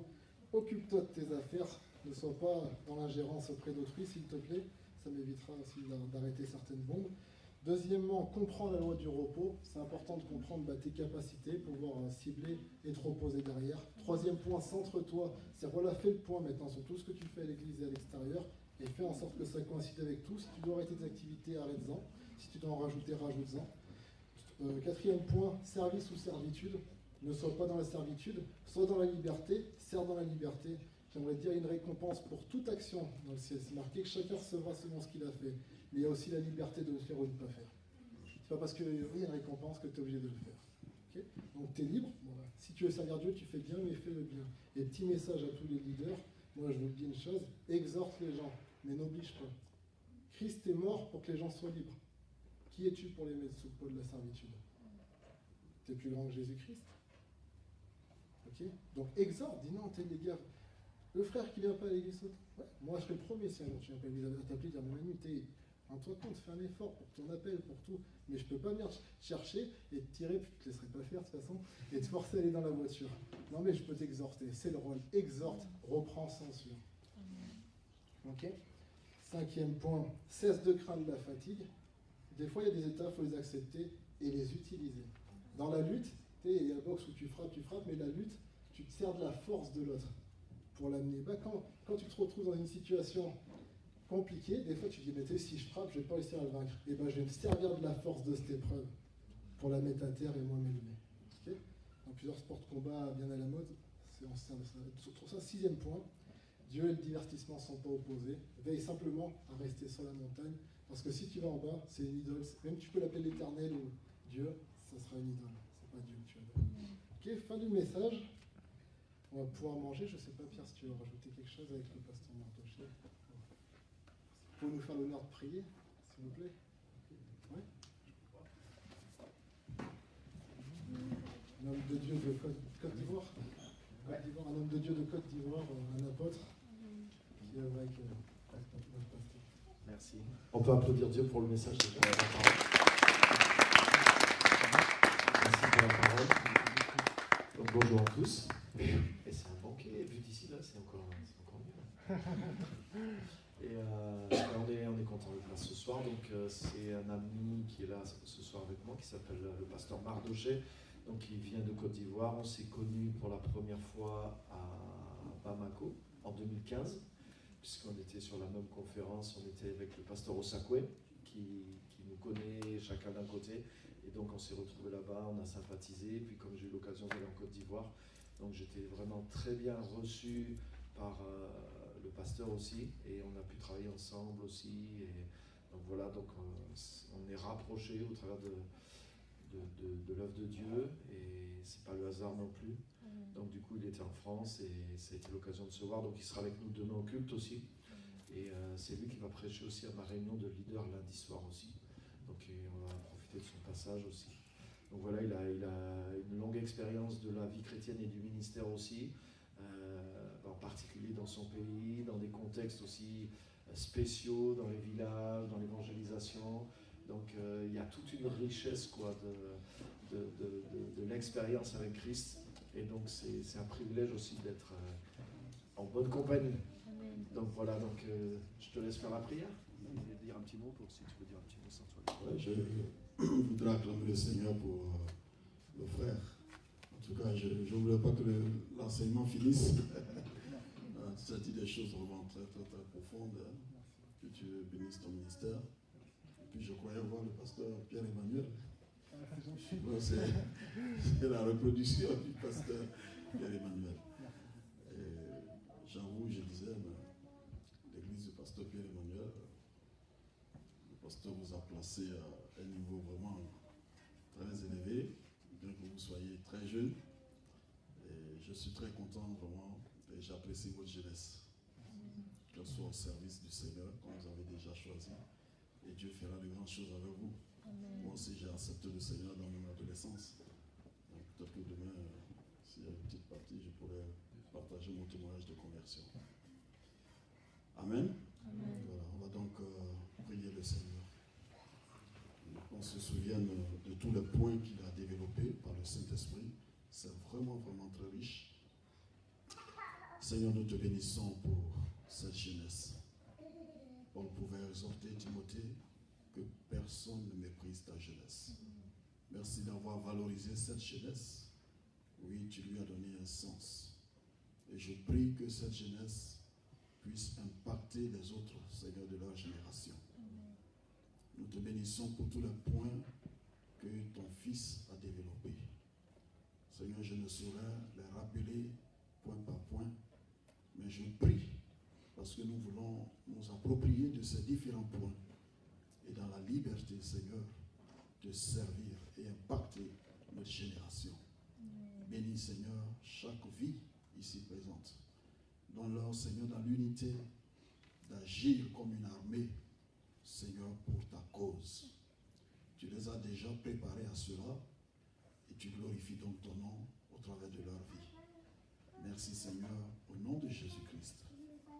S1: occupe-toi de tes affaires. Ne sois pas dans l'ingérence auprès d'autrui, s'il te plaît. Ça m'évitera aussi d'arrêter certaines bombes. Deuxièmement, comprends la loi du repos. C'est important de comprendre tes capacités, pouvoir cibler et te reposer derrière. Troisième point, centre-toi. C'est voilà, fais le point maintenant sur tout ce que tu fais à l'église et à l'extérieur et fais en sorte que ça coïncide avec tout. Si tu dois arrêter tes activités, arrête-en. Si tu dois en rajouter, rajoute-en. Quatrième point, service ou servitude. Ne sois pas dans la servitude, sois dans la liberté, sers dans la liberté. J'aimerais dire une récompense pour toute action dans le ciel. C'est marqué que chacun recevra selon ce qu'il a fait. Mais il y a aussi la liberté de le faire ou de ne pas faire. C'est pas parce qu'il y a une récompense que tu es obligé de le faire. Okay? Donc tu es libre. Voilà. Si tu veux servir Dieu, tu fais bien, mais fais-le bien. Et petit message à tous les leaders, moi je vous dis une chose, exhorte les gens, mais n'oblige pas. Christ est mort pour que les gens soient libres. Qui es-tu pour les mettre sous le poids de la servitude? Tu es plus grand que Jésus-Christ. Okay? Donc exhorte, dis non, t'es les gars. Le frère qui vient pas à l'église, ouais, moi je serai le premier si un jour tu viens pas à l'église à t'appeler, dire mon ami, rends-toi compte, fais un effort pour ton appel, pour tout. Mais je peux pas venir chercher et te tirer, puis je te laisserai pas faire de toute façon, et te forcer à aller dans la voiture. Non mais je peux t'exhorter, c'est le rôle. Exhorte, reprends censure. Ok? Cinquième point, cesse de craindre la fatigue. Des fois il y a des états, il faut les accepter et les utiliser. Dans la lutte, il y a la boxe où tu frappes, mais la lutte, tu te sers de la force de l'autre pour l'amener. Quand tu te retrouves dans une situation compliqué, des fois tu dis, mais tu sais, si je frappe, je ne vais pas réussir à le vaincre. Et ben je vais me servir de la force de cette épreuve pour la mettre à terre et moi m'élever. Okay, dans plusieurs sports de combat bien à la mode, on se sert de ça. Sur ça, 6e point, Dieu et le divertissement ne sont pas opposés. Veille simplement à rester sur la montagne, parce que si tu vas en bas, c'est une idole. Même tu peux l'appeler l'Éternel ou Dieu, ça sera une idole. C'est pas Dieu que tu adores. Ok, fin du message. On va pouvoir manger. Je ne sais pas, Pierre, si tu veux rajouter quelque chose avec le pasteur Mardoché. Vous pouvez nous faire l'honneur de prier, s'il vous plaît. Ouais. Un homme de Dieu de Côte d'Ivoire. Un homme de Dieu de Côte d'Ivoire, un apôtre, qui est avec notre pasteur.
S2: Merci. On peut applaudir Dieu pour le message. Merci pour la parole. Donc, bonjour à tous. Et c'est un banquet, vu d'ici là, c'est encore mieux. Et on est content d'être là ce soir. Donc c'est un ami qui est là ce soir avec moi, qui s'appelle le pasteur Mardoché. Donc il vient de Côte d'Ivoire. On s'est connus pour la première fois à Bamako en 2015, puisqu'on était sur la même conférence. On était avec le pasteur Osakwe, qui nous connaît chacun d'un côté. Et donc on s'est retrouvés là-bas, on a sympathisé. Et puis comme j'ai eu l'occasion d'aller en Côte d'Ivoire, donc j'étais vraiment très bien reçu par le pasteur aussi, et on a pu travailler ensemble aussi. Et donc voilà, donc on est rapprochés au travers de l'œuvre de Dieu, et c'est pas le hasard non plus. Donc du coup il était en France et c'était l'occasion de se voir. Donc il sera avec nous demain au culte aussi, et c'est lui qui va prêcher aussi à ma réunion de leader lundi soir aussi. Donc on va profiter de son passage aussi. Donc voilà, il a une longue expérience de la vie chrétienne et du ministère aussi, en particulier dans son pays, dans des contextes aussi spéciaux, dans les villages, dans l'évangélisation. Donc il y a toute une richesse quoi, de l'expérience avec Christ. Et donc c'est un privilège aussi d'être en bonne compagnie. Amen. Donc voilà, donc, je te laisse faire la prière. Et dire un petit mot, pour si tu veux dire un petit mot sans toi.
S3: Ouais, je voudrais acclamer le Seigneur pour le frère. En tout cas, je ne voulais pas que l'enseignement finisse. Tu as dit des choses vraiment très, très, très profondes. Hein. Que Dieu bénisse ton ministère. Et puis je croyais voir le pasteur Pierre-Emmanuel. Ouais, c'est la reproduction du pasteur Pierre-Emmanuel. J'avoue, je disais, l'église du pasteur Pierre-Emmanuel, le pasteur vous a placé à un niveau vraiment très élevé, bien que vous soyez très jeune. Et je suis très content vraiment, et j'apprécie votre jeunesse. Qu'elle soit au service du Seigneur, comme vous avez déjà choisi. Et Dieu fera de grandes choses avec vous. Amen. Moi aussi, j'ai accepté le Seigneur dans mon adolescence. Donc, peut-être que demain, s'il y a une petite partie, je pourrais partager mon témoignage de conversion. Amen. Amen. Voilà, on va donc prier le Seigneur. On se souvienne de tous les points qu'il a développés par le Saint-Esprit. C'est vraiment, vraiment très riche. Seigneur, nous te bénissons pour cette jeunesse. On pouvait exhorter Timothée que personne ne méprise ta jeunesse. Merci d'avoir valorisé cette jeunesse. Oui, tu lui as donné un sens. Et je prie que cette jeunesse puisse impacter les autres, Seigneur, de leur génération. Nous te bénissons pour tous les points que ton Fils a développés. Seigneur, je ne saurais les rappeler point par point, mais je prie, parce que nous voulons nous approprier de ces différents points et dans la liberté, Seigneur, de servir et impacter notre génération. Bénis, Seigneur, chaque vie ici présente. Donne-leur, Seigneur, dans l'unité d'agir comme une armée, Seigneur, pour ta cause. Tu les as déjà préparés à cela et tu glorifies donc ton nom au travers de leur vie. Merci, Seigneur, au nom de Jésus-Christ.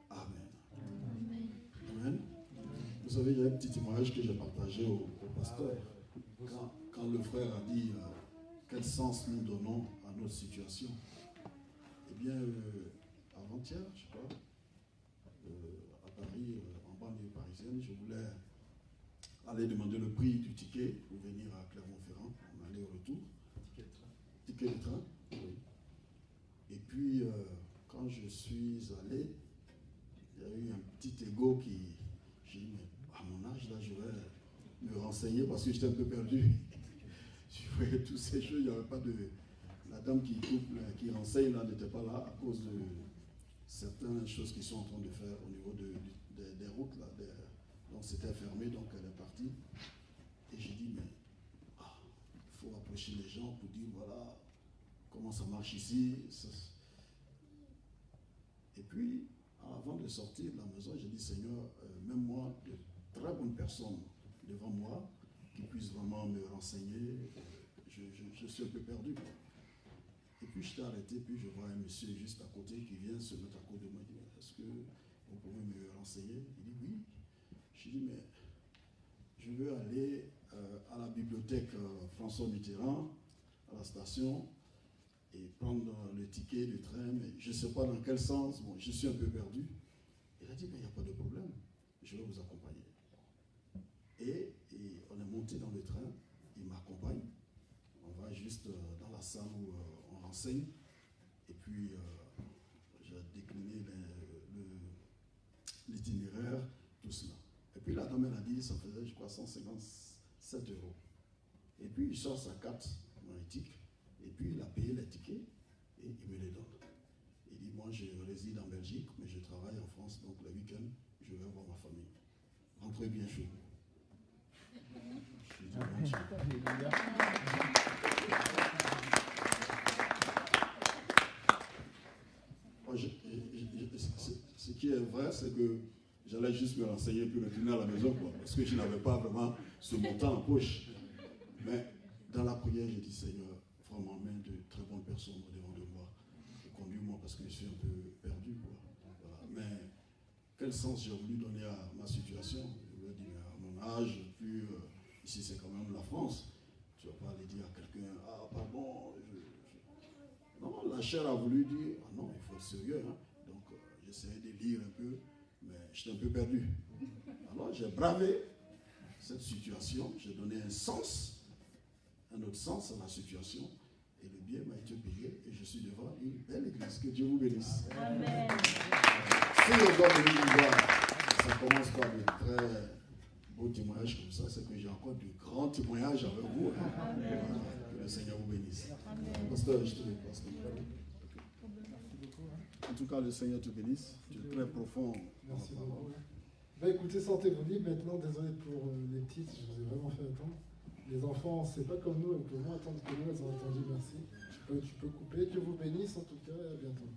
S3: Amen. Amen. Amen. Vous savez, il y a un petit témoignage que j'ai partagé au pasteur. Quand le frère a dit quel sens nous donnons à notre situation. Eh bien, avant-hier, je crois, à Paris, en banlieue parisienne, je voulais aller demander le prix du ticket pour venir à Clermont-Ferrand, en aller-retour. Ticket de train. Oui. Et puis, quand je suis allé, il y a eu un petit ego J'ai dit, mais à mon âge, là, je vais me renseigner parce que j'étais un peu perdu. Je voyais toutes ces choses, il n'y avait pas de... La dame qui renseigne là n'était pas là à cause de certaines choses qu'ils sont en train de faire au niveau des routes là. Donc c'était fermé, donc elle est partie. Et j'ai dit, mais il faut approcher les gens pour dire voilà comment ça marche ici. Et puis, avant de sortir de la maison, j'ai dit, Seigneur, même moi, de très bonnes personnes devant moi, qui puissent vraiment me renseigner, je suis un peu perdu. Quoi. Et puis je t'ai arrêté, puis je vois un monsieur juste à côté qui vient se mettre à côté de moi. Il dit, est-ce que vous pouvez me renseigner? Il dit oui. Je dis, mais je veux aller à la bibliothèque François Mitterrand, à la station, et prendre le ticket du train, mais je ne sais pas dans quel sens, bon, je suis un peu perdu. Il a dit, mais il n'y a pas de problème, je vais vous accompagner. Et on est monté dans le train, il m'accompagne, on va juste dans la salle où on renseigne, et puis j'ai décliné l'itinéraire, tout cela. Et puis la dame, elle a dit, ça faisait, je crois, 157 €. Et puis il sort sa carte monétique, et puis il a payé les tickets, et il me les donne. Il dit, moi je réside en Belgique, mais je travaille en France, donc le week-end, je vais voir ma famille. Rentrez bien chaud. Je suis dit, ce qui est vrai, c'est que j'allais juste me renseigner puis retourner à la maison, quoi, parce que je n'avais pas vraiment ce montant en poche. Mais dans la prière, j'ai dit, Seigneur, vraiment, mets de très bonnes personnes devant de moi. Conduis-moi parce que je suis un peu perdu. Quoi. Voilà. Mais quel sens j'ai voulu donner à ma situation? Je lui ai dit, à mon âge, puis ici c'est quand même la France. Tu ne vas pas aller dire à quelqu'un, ah pardon, Non, la chair a voulu dire, ah non, il faut être sérieux. Hein. Donc j'essayais de lire un peu, mais j'étais un peu perdu. Alors j'ai bravé cette situation, j'ai donné un autre sens à la situation, et le bien m'a été payé, et je suis devant une belle église. Que Dieu vous bénisse.
S4: Amen.
S3: Si on doit venir nous voir, ça commence par de très beaux témoignages comme ça, c'est que j'ai encore de grands témoignages avec vous. Hein. Que le Seigneur vous bénisse. Pasteur, je te remercie. En tout cas, le Seigneur te bénisse. Tu es très profond.
S1: Merci beaucoup. Bah écoutez, sentez-vous libre maintenant. Désolé pour les petites, je vous ai vraiment fait attendre. Les enfants, c'est pas comme nous, elles peuvent moins attendre que nous, elles ont attendu, merci. Tu peux couper. Dieu vous bénisse en tout cas et à bientôt.